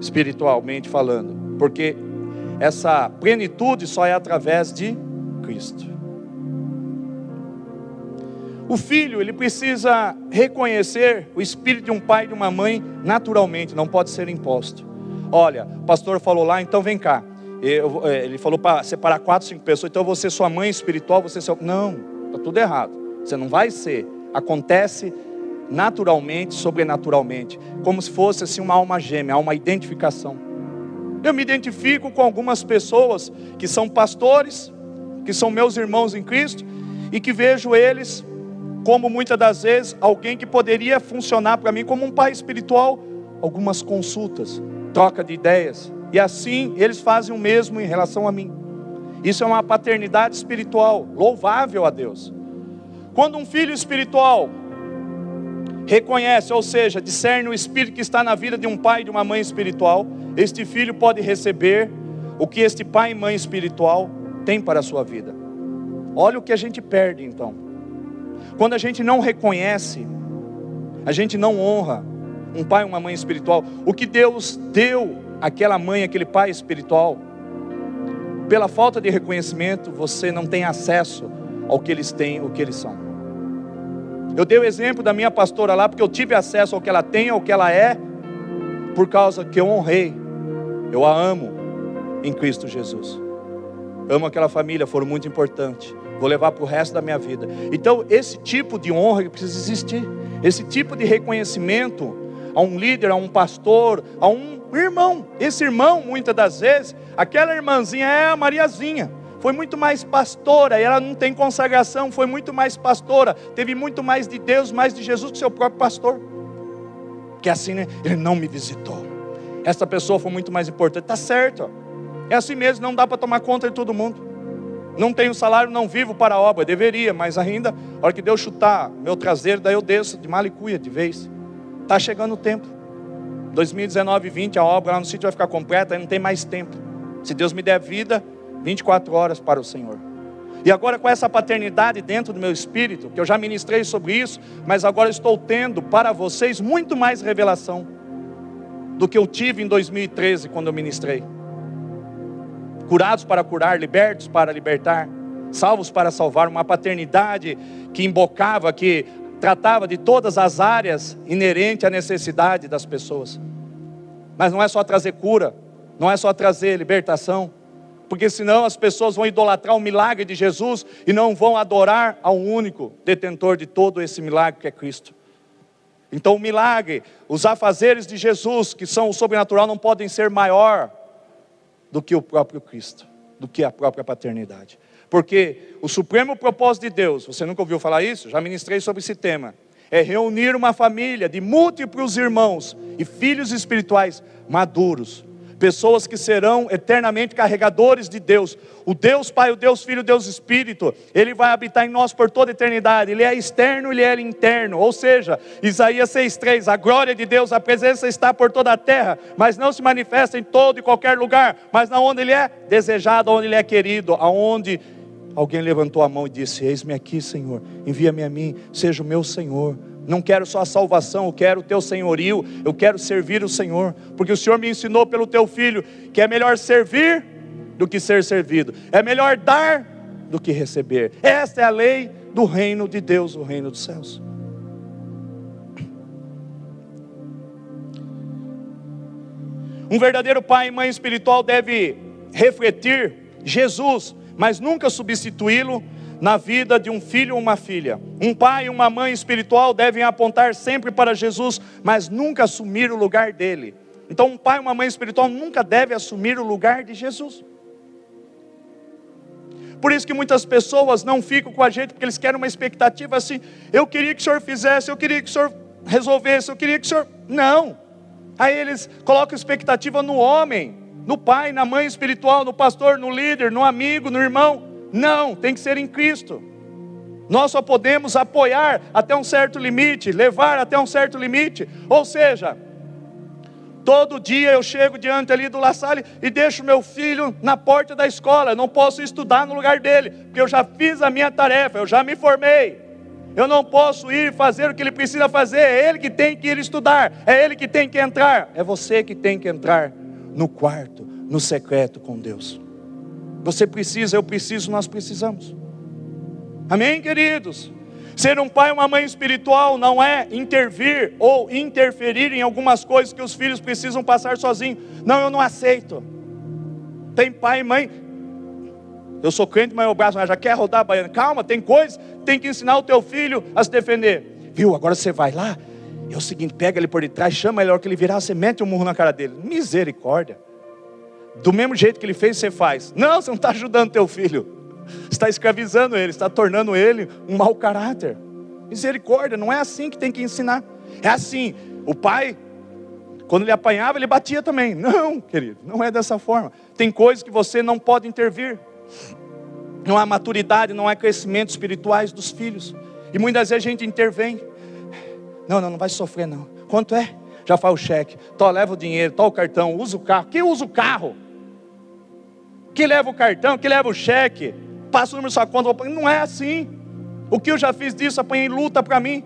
espiritualmente falando, porque essa plenitude só é através de Cristo. O filho, ele precisa reconhecer o espírito de um pai e de uma mãe naturalmente, não pode ser imposto. Olha, o pastor falou lá, então vem cá. Ele falou para separar 4, 5 pessoas, então eu vou ser sua mãe espiritual, você ser... Não, está tudo errado. Você não vai ser. Acontece naturalmente, sobrenaturalmente, como se fosse assim uma alma gêmea, uma identificação. Eu me identifico com algumas pessoas que são pastores, que são meus irmãos em Cristo, e que vejo eles como muitas das vezes alguém que poderia funcionar para mim como um pai espiritual. Algumas consultas, troca de ideias, e assim eles fazem o mesmo em relação a mim. Isso é uma paternidade espiritual, louvável a Deus. Quando um filho espiritual reconhece, ou seja, discerne o espírito que está na vida de um pai e de uma mãe espiritual, este filho pode receber o que este pai e mãe espiritual tem para a sua vida. Olha o que a gente perde então. Quando a gente não reconhece, a gente não honra um pai e uma mãe espiritual, o que Deus deu àquela mãe, àquele pai espiritual, pela falta de reconhecimento, você não tem acesso ao que eles têm, o que eles são. Eu dei o exemplo da minha pastora lá, porque eu tive acesso ao que ela tem, ao que ela é, por causa que eu honrei, eu a amo em Cristo Jesus. Amo aquela família, foram muito importantes. Vou levar para o resto da minha vida. Então esse tipo de honra precisa existir. Esse tipo de reconhecimento a um líder, a um pastor, a um irmão. Esse irmão, muitas das vezes, aquela irmãzinha é a Mariazinha. Foi muito mais pastora, e ela não tem consagração, foi muito mais pastora. Teve muito mais de Deus, mais de Jesus que seu próprio pastor. Que assim, né? Ele não me visitou. Essa pessoa foi muito mais importante. Está certo, ó. É assim mesmo, não dá para tomar conta de todo mundo. Não tenho salário, não vivo para a obra. Deveria, mas ainda, a hora que Deus chutar meu traseiro, daí eu desço de malicuia de vez. Está chegando o tempo. 2019 e 20, a obra lá no sítio vai ficar completa, aí não tem mais tempo. Se Deus me der vida, 24 horas para o Senhor. E agora com essa paternidade dentro do meu espírito, que eu já ministrei sobre isso, mas agora estou tendo para vocês muito mais revelação do que eu tive em 2013 quando eu ministrei. Curados para curar, libertos para libertar, salvos para salvar, uma paternidade que embocava, que tratava de todas as áreas inerentes à necessidade das pessoas. Mas não é só trazer cura, não é só trazer libertação, porque senão as pessoas vão idolatrar o milagre de Jesus e não vão adorar ao único detentor de todo esse milagre que é Cristo. Então o milagre, os afazeres de Jesus, que são o sobrenatural, não podem ser maior do que o próprio Cristo, do que a própria paternidade. Porque o supremo propósito de Deus, você nunca ouviu falar isso? Já ministrei sobre esse tema. É reunir uma família de múltiplos irmãos e filhos espirituais maduros. Pessoas que serão eternamente carregadores de Deus. O Deus Pai, o Deus Filho, o Deus Espírito, Ele vai habitar em nós por toda a eternidade. Ele é externo, Ele é interno. Ou seja, Isaías 6,3, a glória de Deus, a presença está por toda a terra, mas não se manifesta em todo e qualquer lugar, mas na onde Ele é desejado, onde Ele é querido, aonde alguém levantou a mão e disse: eis-me aqui, Senhor, envia-me a mim, seja o meu Senhor. Não quero só a salvação, eu quero o teu senhorio, eu quero servir o Senhor, porque o Senhor me ensinou pelo teu Filho, que é melhor servir do que ser servido, é melhor dar do que receber. Esta é a lei do reino de Deus, o reino dos céus. Um verdadeiro pai e mãe espiritual deve refletir Jesus, mas nunca substituí-lo na vida de um filho ou uma filha. Um pai e uma mãe espiritual devem apontar sempre para Jesus, mas nunca assumir o lugar dele. Então um pai e uma mãe espiritual nunca deve assumir o lugar de Jesus. Por isso que muitas pessoas não ficam com a gente, porque eles querem uma expectativa assim: eu queria que o Senhor fizesse, eu queria que o Senhor resolvesse, eu queria que o Senhor... Não. Aí eles colocam expectativa no homem, no pai, na mãe espiritual, no pastor, no líder, no amigo, no irmão. Não, tem que ser em Cristo. Nós só podemos apoiar até um certo limite, levar até um certo limite. Ou seja, todo dia eu chego diante ali do La Salle e deixo meu filho na porta da escola. Eu não posso estudar no lugar dele, porque eu já fiz a minha tarefa, eu já me formei. Eu não posso ir fazer o que ele precisa fazer, é ele que tem que ir estudar, é ele que tem que entrar. É você que tem que entrar no quarto, no secreto com Deus. Você precisa, eu preciso, nós precisamos. Amém, queridos? Ser um pai e uma mãe espiritual não é intervir ou interferir em algumas coisas que os filhos precisam passar sozinhos. Não, eu não aceito. Tem pai e mãe, eu sou crente, mas o braço já quer rodar a baiana. Calma, tem coisas, tem que ensinar o teu filho a se defender. Viu, agora você vai lá, é o seguinte, pega ele por detrás, chama ele, a hora que ele virar, você mete um murro na cara dele. Misericórdia. Do mesmo jeito que ele fez, você faz. Não, você não está ajudando teu filho. Você está escravizando ele, está tornando ele um mau caráter. Misericórdia, não é assim que tem que ensinar. É assim, o pai, quando ele apanhava, ele batia também. Não, querido, não é dessa forma. Tem coisas que você não pode intervir. Não há maturidade, não há crescimento espirituais dos filhos. E muitas vezes a gente intervém. Não vai sofrer não. Quanto é? Já faz o cheque. Leva o dinheiro, o cartão, usa o carro. Que usa o carro? Que leva o cartão, que leva o cheque. Passa o número da sua conta. Não é assim. O que eu já fiz disso, apanhei luta para mim.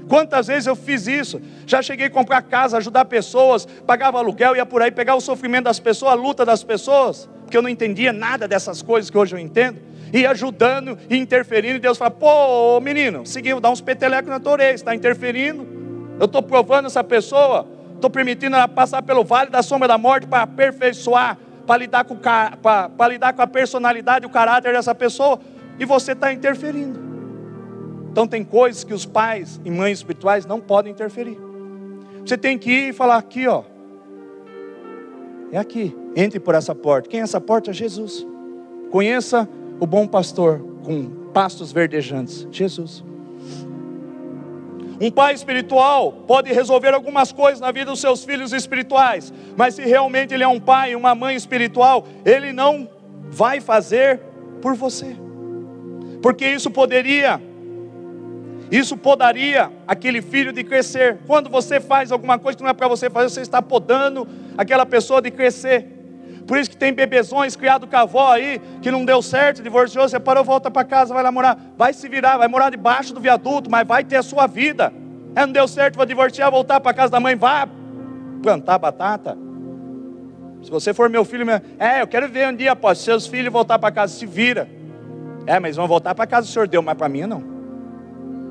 Quantas vezes eu fiz isso? Já cheguei a comprar casa, ajudar pessoas, pagava aluguel, ia por aí pegar o sofrimento das pessoas, a luta das pessoas, porque eu não entendia nada dessas coisas que hoje eu entendo. E ajudando e interferindo, e Deus fala, pô menino, seguiu, dá uns petelecos na tua orelha, está interferindo. Eu estou provando essa pessoa, estou permitindo ela passar pelo vale da sombra da morte para aperfeiçoar, para lidar com a personalidade e o caráter dessa pessoa, e você está interferindo. Então tem coisas que os pais e mães espirituais não podem interferir. Você tem que ir e falar, aqui ó, é aqui, entre por essa porta. Quem é essa porta? É Jesus. Conheça o bom pastor com pastos verdejantes, Jesus. Um pai espiritual pode resolver algumas coisas na vida dos seus filhos espirituais, mas se realmente ele é um pai e uma mãe espiritual, ele não vai fazer por você, porque isso podaria aquele filho de crescer. Quando você faz alguma coisa que não é para você fazer, você está podando aquela pessoa de crescer. Por isso que tem bebezões criados com a avó aí, que não deu certo, divorciou, separou, volta para casa, vai lá morar, vai se virar, vai morar debaixo do viaduto, mas vai ter a sua vida. Não deu certo, vai divorciar, voltar para casa da mãe, vai plantar batata. Se você for meu filho, eu quero ver um dia, após seus filhos voltar para casa, se vira. Mas vão voltar para casa, o senhor deu, mas para mim não.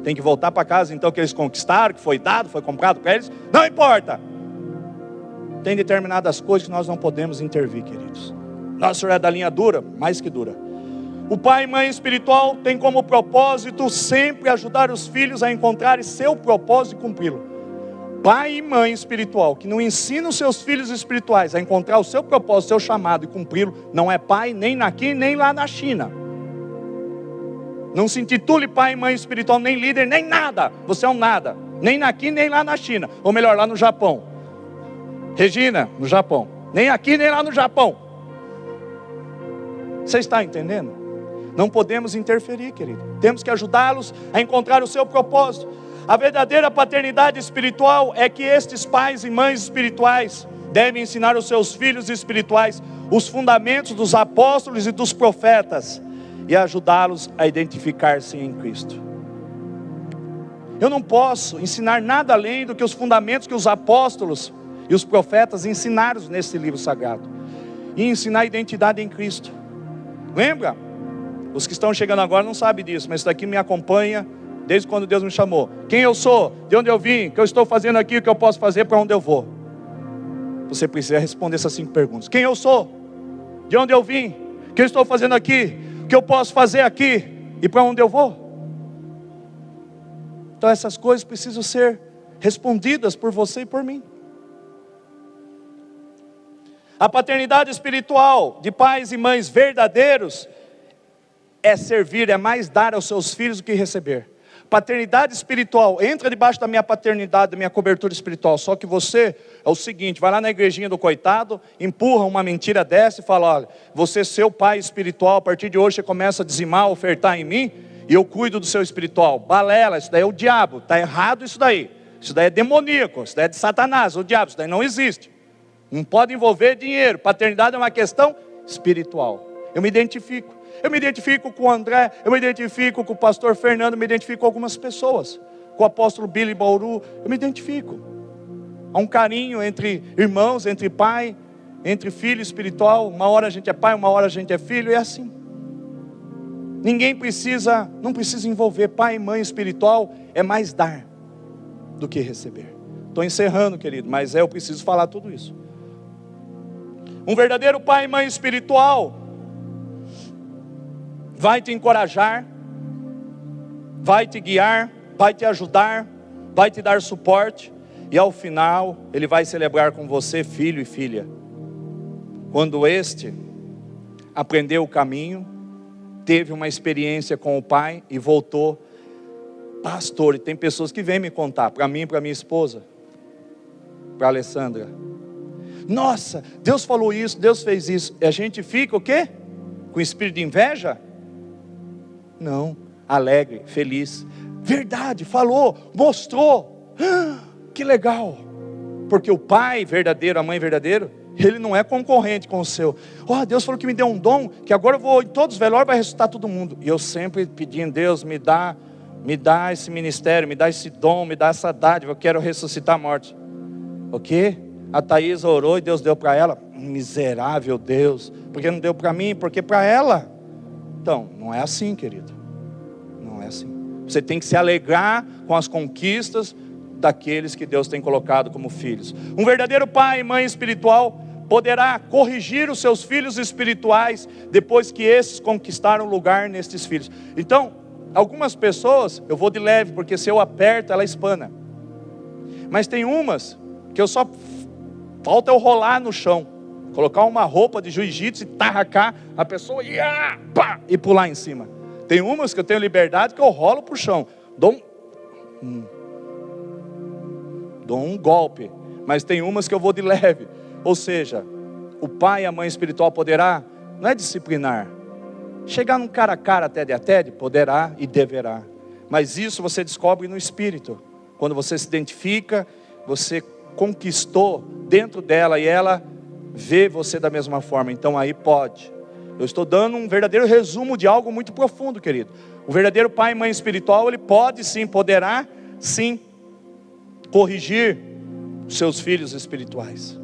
Tem que voltar para casa, então, que eles conquistaram, que foi dado, foi comprado para eles, não importa. Tem determinadas coisas que nós não podemos intervir, queridos. Nossa, o senhor é da linha dura, mais que dura. O pai e mãe espiritual tem como propósito sempre ajudar os filhos a encontrarem seu propósito e cumpri-lo. Pai e mãe espiritual que não ensina os seus filhos espirituais a encontrar o seu propósito, seu chamado e cumpri-lo, não é pai nem aqui nem lá na China. Não se intitule pai e mãe espiritual, nem líder, nem nada. Você é um nada, nem aqui nem lá na China, ou melhor, lá no Japão. Regina, no Japão. Nem aqui, nem lá no Japão. Você está entendendo? Não podemos interferir, querido. Temos que ajudá-los a encontrar o seu propósito. A verdadeira paternidade espiritual é que estes pais e mães espirituais devem ensinar os seus filhos espirituais os fundamentos dos apóstolos e dos profetas e ajudá-los a identificar-se em Cristo. Eu não posso ensinar nada além do que os fundamentos que os apóstolos e os profetas ensinaram nesse livro sagrado. E ensinar a identidade em Cristo. Lembra? Os que estão chegando agora não sabem disso, mas isso daqui me acompanha desde quando Deus me chamou. Quem eu sou? De onde eu vim? O que eu estou fazendo aqui? O que eu posso fazer? Para onde eu vou? Você precisa responder essas 5 perguntas. Quem eu sou? De onde eu vim? O que eu estou fazendo aqui? O que eu posso fazer aqui? E para onde eu vou? Então essas coisas precisam ser respondidas por você e por mim. A paternidade espiritual de pais e mães verdadeiros é servir, é mais dar aos seus filhos do que receber. Paternidade espiritual entra debaixo da minha paternidade, da minha cobertura espiritual. Só que você é o seguinte, vai lá na igrejinha do coitado, empurra uma mentira dessa e fala, olha, você é seu pai espiritual, a partir de hoje você começa a dizimar, ofertar em mim, e eu cuido do seu espiritual. Balela, isso daí é o diabo, está errado isso daí. Isso daí é demoníaco, isso daí é de Satanás, o diabo, isso daí não existe. Não pode envolver dinheiro. Paternidade é uma questão espiritual. Eu me identifico com o André, eu me identifico com o pastor Fernando, eu me identifico com algumas pessoas, com o apóstolo Billy Bauru, eu me identifico. Há um carinho entre irmãos, entre pai, entre filho espiritual. Uma hora a gente é pai, uma hora a gente é filho, é assim. não precisa envolver. Pai e mãe espiritual é mais dar do que receber. Estou encerrando, querido, mas eu preciso falar tudo isso. Um verdadeiro pai e mãe espiritual vai te encorajar, vai te guiar, vai te ajudar, vai te dar suporte, e ao final ele vai celebrar com você, filho e filha, quando este aprendeu o caminho, teve uma experiência com o pai e voltou. Pastor, e tem pessoas que vêm me contar, para mim e para minha esposa, para a Alessandra: nossa, Deus falou isso, Deus fez isso. E a gente fica o quê? Com espírito de inveja? Não, alegre, feliz. Verdade, falou, mostrou. Que legal. Porque o pai verdadeiro, a mãe verdadeira, ele não é concorrente com o seu. Deus falou que me deu um dom, que agora eu vou em todos os velórios, vai ressuscitar todo mundo. E eu sempre pedindo: Deus, me dá esse ministério, me dá esse dom, me dá essa dádiva, eu quero ressuscitar a morte. O quê? A Thaís orou e Deus deu para ela? Miserável Deus, porque não deu para mim, porque para ela. Então, não é assim, querido. Não é assim. Você tem que se alegrar com as conquistas daqueles que Deus tem colocado como filhos. Um verdadeiro pai e mãe espiritual poderá corrigir os seus filhos espirituais depois que esses conquistaram lugar nestes filhos. Então, algumas pessoas, eu vou de leve, porque se eu aperto, ela espana. Mas tem umas que eu só falta eu rolar no chão, colocar uma roupa de jiu-jitsu e tarracar a pessoa e pular em cima. Tem umas que eu tenho liberdade que eu rolo pro chão, dou um golpe. Mas tem umas que eu vou de leve. Ou seja, o pai e a mãe espiritual poderá, não é disciplinar, chegar num cara a cara, tete a tete, poderá e deverá. Mas isso você descobre no espírito. Quando você se identifica, você conquistou dentro dela e ela vê você da mesma forma. Então aí pode. Eu estou dando um verdadeiro resumo de algo muito profundo, querido. O verdadeiro pai e mãe espiritual, ele pode sim, poderá sim corrigir os seus filhos espirituais.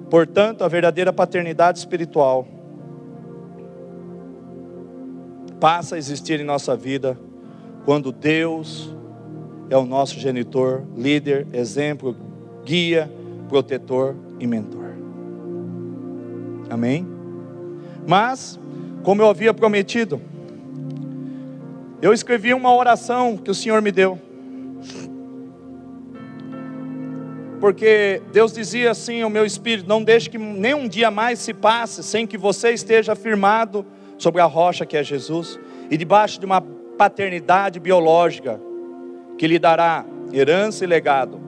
Portanto, a verdadeira paternidade espiritual passa a existir em nossa vida quando Deus é o nosso genitor, líder, exemplo, guia, protetor e mentor. Amém? Mas, como eu havia prometido, eu escrevi uma oração que o Senhor me deu. Porque Deus dizia assim ao meu espírito: não deixe que nem um dia mais se passe sem que você esteja firmado sobre a rocha que é Jesus, e debaixo de uma paternidade biológica que lhe dará herança e legado.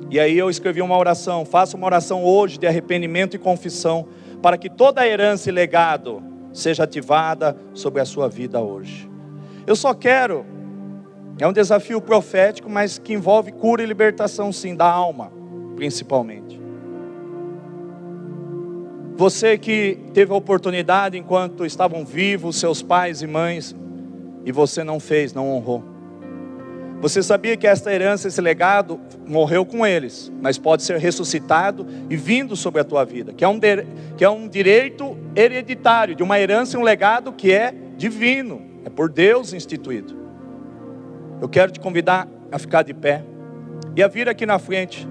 E aí eu escrevi uma oração: faça uma oração hoje de arrependimento e confissão, para que toda a herança e legado seja ativada sobre a sua vida hoje. Eu só quero, é um desafio profético, mas que envolve cura e libertação sim, da alma, principalmente. Você que teve a oportunidade enquanto estavam vivos seus pais e mães, e você não fez, não honrou. Você sabia que esta herança, esse legado, morreu com eles, mas pode ser ressuscitado e vindo sobre a tua vida, que é um direito hereditário, de uma herança e um legado que é divino, é por Deus instituído. Eu quero te convidar a ficar de pé, e a vir aqui na frente,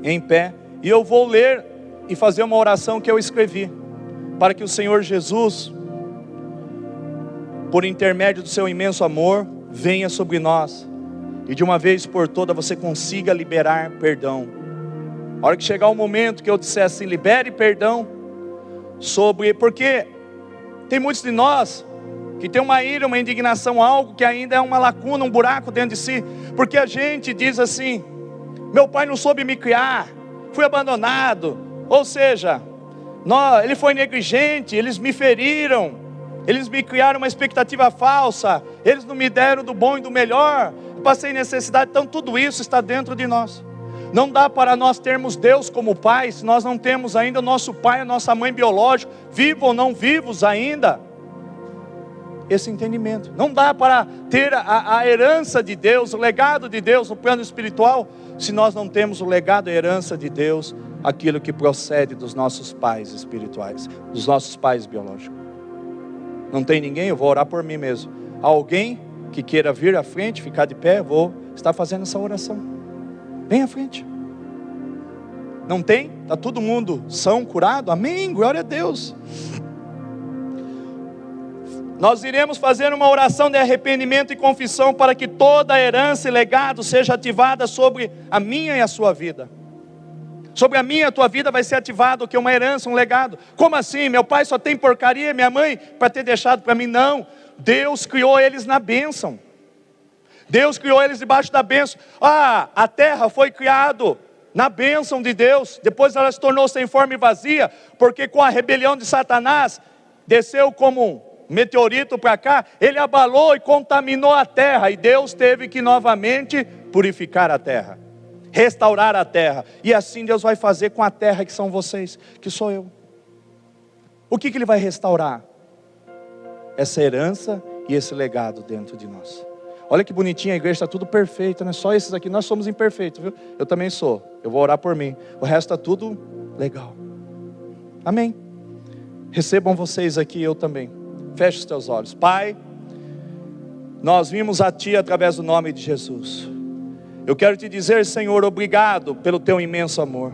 em pé, e eu vou ler e fazer uma oração que eu escrevi, para que o Senhor Jesus, por intermédio do seu imenso amor, venha sobre nós, e de uma vez por todas você consiga liberar perdão. A hora que chegar o momento que eu disser assim: libere perdão porque tem muitos de nós que tem uma ira, uma indignação, algo que ainda é uma lacuna, um buraco dentro de si, porque a gente diz assim: meu pai não soube me criar, fui abandonado, ou seja, ele foi negligente, eles me feriram, eles me criaram uma expectativa falsa, eles não me deram do bom e do melhor, passei necessidade. Então tudo isso está dentro de nós. Não dá para nós termos Deus como pai, se nós não temos ainda o nosso pai, a nossa mãe biológica, vivos ou não vivos ainda. esse entendimento. Não dá para ter a herança de Deus, o legado de Deus no plano espiritual, se nós não temos o legado e a herança de Deus, aquilo que procede dos nossos pais espirituais, dos nossos pais biológicos. Não tem ninguém? Eu vou orar por mim mesmo. Alguém que queira vir à frente, ficar de pé, vou estar fazendo essa oração. Vem à frente. Não tem? Está todo mundo são, curado? Amém, glória a Deus. Nós iremos fazer uma oração de arrependimento e confissão para que toda a herança e legado seja ativada sobre a minha e a sua vida. Sobre a minha e a tua vida vai ser ativado o que? Uma herança, um legado. Como assim? Meu pai só tem porcaria, minha mãe para ter deixado para mim? Não, Deus criou eles na bênção. Deus criou eles debaixo da bênção. A terra foi criada na bênção de Deus. Depois ela se tornou sem forma e vazia, porque com a rebelião de Satanás, desceu como um meteorito para cá, ele abalou e contaminou a terra, e Deus teve que novamente purificar a terra, restaurar a terra, e assim Deus vai fazer com a terra que são vocês, que sou eu. O que Ele vai restaurar? Essa herança e esse legado dentro de nós. Olha que bonitinha, a igreja está tudo perfeito, né? Só esses aqui, nós somos imperfeitos, viu? Eu também sou, eu vou orar por mim, o resto está tudo legal. Amém. Recebam vocês aqui, eu também. Feche os teus olhos. Pai, nós vimos a Ti através do nome de Jesus. Eu quero te dizer, Senhor, obrigado pelo Teu imenso amor.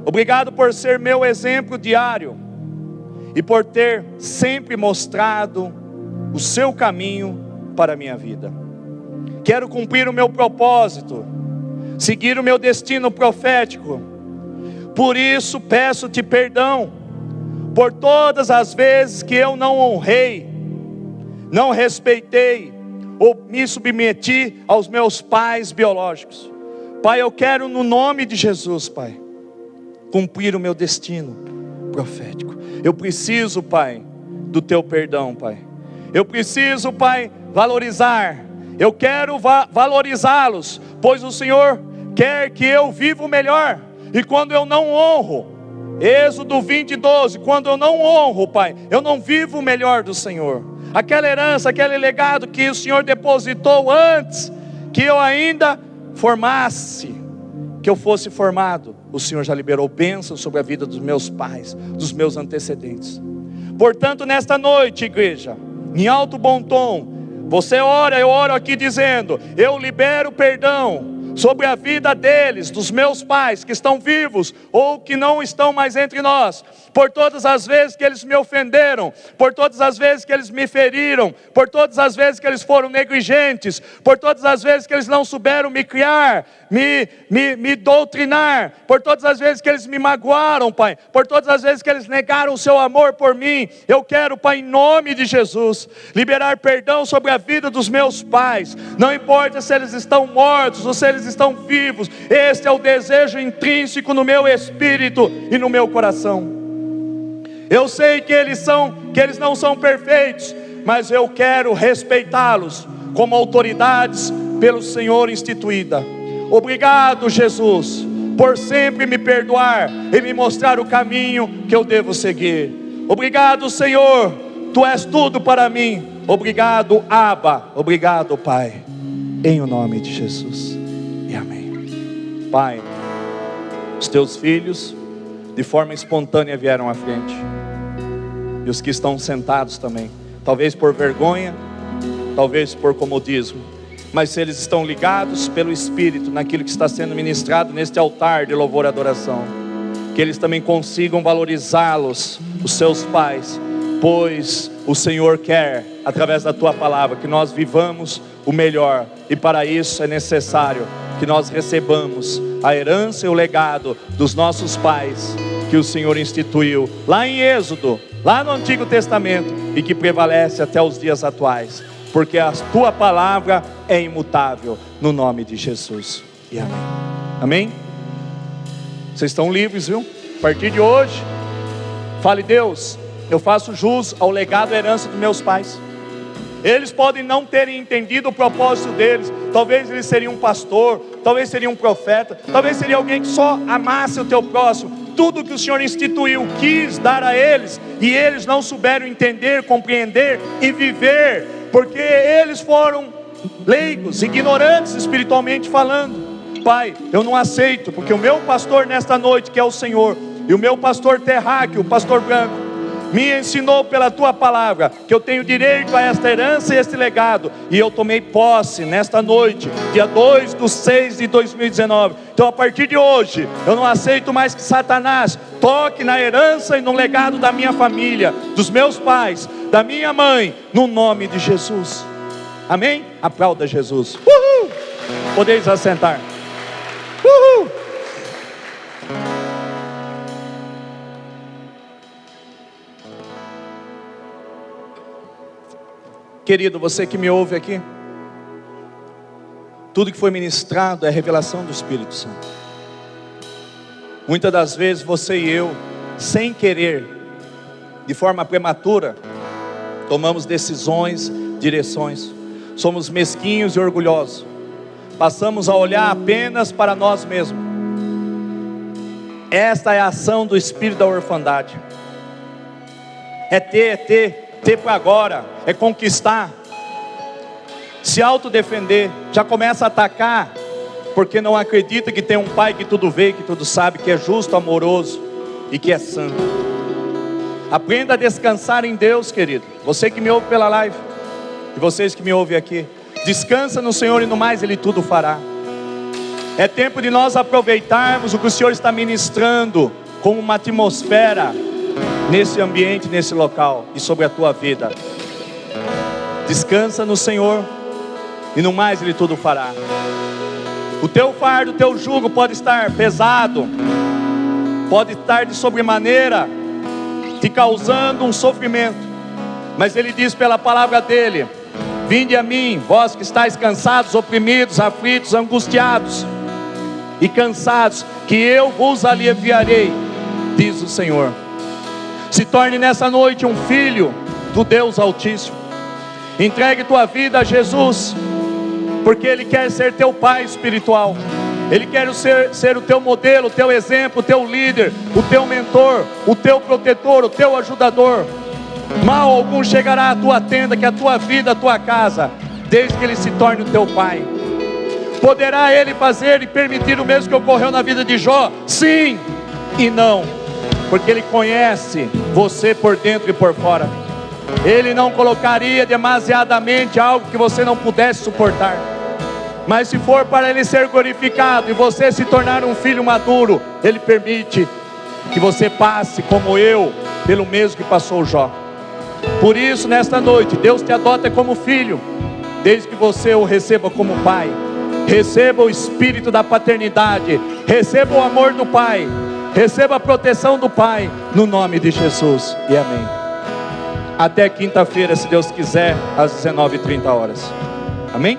Obrigado por ser meu exemplo diário e por ter sempre mostrado o Seu caminho para a minha vida. Quero cumprir o meu propósito, seguir o meu destino profético. Por isso peço-te perdão por todas as vezes que eu não honrei, não respeitei ou me submeti aos meus pais biológicos. Pai, eu quero no nome de Jesus, Pai, cumprir o meu destino profético. Eu preciso, Pai, do Teu perdão, Pai. Eu preciso, Pai, valorizar. Eu quero valorizá-los, pois o Senhor quer que eu viva o melhor. E quando eu não honro, Êxodo 20:12, quando eu não honro, Pai, eu não vivo o melhor do Senhor. Aquela herança, aquele legado que o Senhor depositou antes que eu ainda formasse, que eu fosse formado, o Senhor já liberou bênçãos sobre a vida dos meus pais, dos meus antecedentes. Portanto, nesta noite, igreja, em alto bom tom, você ora, eu oro aqui dizendo: eu libero perdão sobre a vida deles, dos meus pais que estão vivos ou que não estão mais entre nós, por todas as vezes que eles me ofenderam, por todas as vezes que eles me feriram, por todas as vezes que eles foram negligentes, por todas as vezes que eles não souberam me criar, me doutrinar, por todas as vezes que eles me magoaram, Pai, por todas as vezes que eles negaram o seu amor por mim. Eu quero, Pai, em nome de Jesus, liberar perdão sobre a vida dos meus pais. Não importa se eles estão mortos ou se eles estão vivos, este é o desejo intrínseco no meu espírito e no meu coração. Eu sei que eles não são perfeitos, mas eu quero respeitá-los como autoridades pelo Senhor instituída. Obrigado, Jesus, por sempre me perdoar e me mostrar o caminho que eu devo seguir. Obrigado, Senhor, Tu és tudo para mim. Obrigado, Abba. Obrigado, Pai, em o nome de Jesus, e amém. Pai, os Teus filhos de forma espontânea vieram à frente, e os que estão sentados também, talvez por vergonha, talvez por comodismo, mas se eles estão ligados pelo Espírito naquilo que está sendo ministrado neste altar de louvor e adoração, que eles também consigam valorizá-los, os seus pais, pois o Senhor quer, através da Tua palavra, que nós vivamos o melhor, e para isso é necessário que nós recebamos a herança e o legado dos nossos pais, que o Senhor instituiu lá em Êxodo, lá no Antigo Testamento, e que prevalece até os dias atuais, porque a Tua palavra é imutável, no nome de Jesus, e amém. Amém? Vocês estão livres, viu? A partir de hoje, fale: Deus, eu faço jus ao legado e herança dos meus pais. Eles podem não terem entendido o propósito deles. Talvez eles seriam um pastor, talvez seria um profeta, talvez seria alguém que só amasse o teu próximo. tudo que o Senhor instituiu, quis dar a eles, e eles não souberam entender, compreender e viver, porque eles foram leigos, ignorantes espiritualmente falando. Pai, eu não aceito, porque o meu pastor nesta noite, que é o Senhor, e o meu pastor terráqueo, o pastor Branco, me ensinou pela tua palavra que eu tenho direito a esta herança e este legado, e eu tomei posse nesta noite, dia 2/6/2019. Então a partir de hoje, eu não aceito mais que Satanás toque na herança e no legado da minha família, dos meus pais, da minha mãe, no nome de Jesus. Amém? Aplauda Jesus. Uhul! Podeis assentar. Uhul! Querido, você que me ouve aqui, tudo que foi ministrado é revelação do Espírito Santo. Muitas das vezes você e eu, sem querer, de forma prematura, tomamos decisões, direções, somos mesquinhos e orgulhosos, passamos a olhar apenas para nós mesmos. Esta é a ação do espírito da orfandade. É ter para agora, é conquistar, se autodefender, já começa a atacar, porque não acredita que tem um pai que tudo vê, que tudo sabe, que é justo, amoroso e que é santo. Aprenda a descansar em Deus, querido. Você que me ouve pela live, e vocês que me ouvem aqui, descansa no Senhor e no mais Ele tudo fará. É tempo de nós aproveitarmos o que o Senhor está ministrando como uma atmosfera nesse ambiente, nesse local e sobre a tua vida. Descansa no Senhor e no mais Ele tudo fará. O teu fardo, o teu jugo pode estar pesado, pode estar de sobremaneira te causando um sofrimento, mas Ele diz pela palavra dEle: vinde a mim, vós que estáis cansados, oprimidos, aflitos, angustiados e cansados, que eu vos aliviarei, diz o Senhor. Se torne nessa noite um filho do Deus Altíssimo. Entregue tua vida a Jesus, porque Ele quer ser teu pai espiritual. Ele quer ser o teu modelo, o teu exemplo, o teu líder, o teu mentor, o teu protetor, o teu ajudador. Mal algum chegará à tua tenda, que é a tua vida, a tua casa, desde que Ele se torne o teu pai. Poderá Ele fazer e permitir o mesmo que ocorreu na vida de Jó? Sim e não, porque Ele conhece você por dentro e por fora. Ele não colocaria demasiadamente algo que você não pudesse suportar. Mas se for para Ele ser glorificado e você se tornar um filho maduro, Ele permite que você passe, como eu, pelo mesmo que passou Jó. Por isso, nesta noite, Deus te adota como filho, desde que você o receba como pai. Receba o espírito da paternidade, receba o amor do pai, receba a proteção do pai, no nome de Jesus, e amém. Até quinta-feira, se Deus quiser, às 19h30. Amém?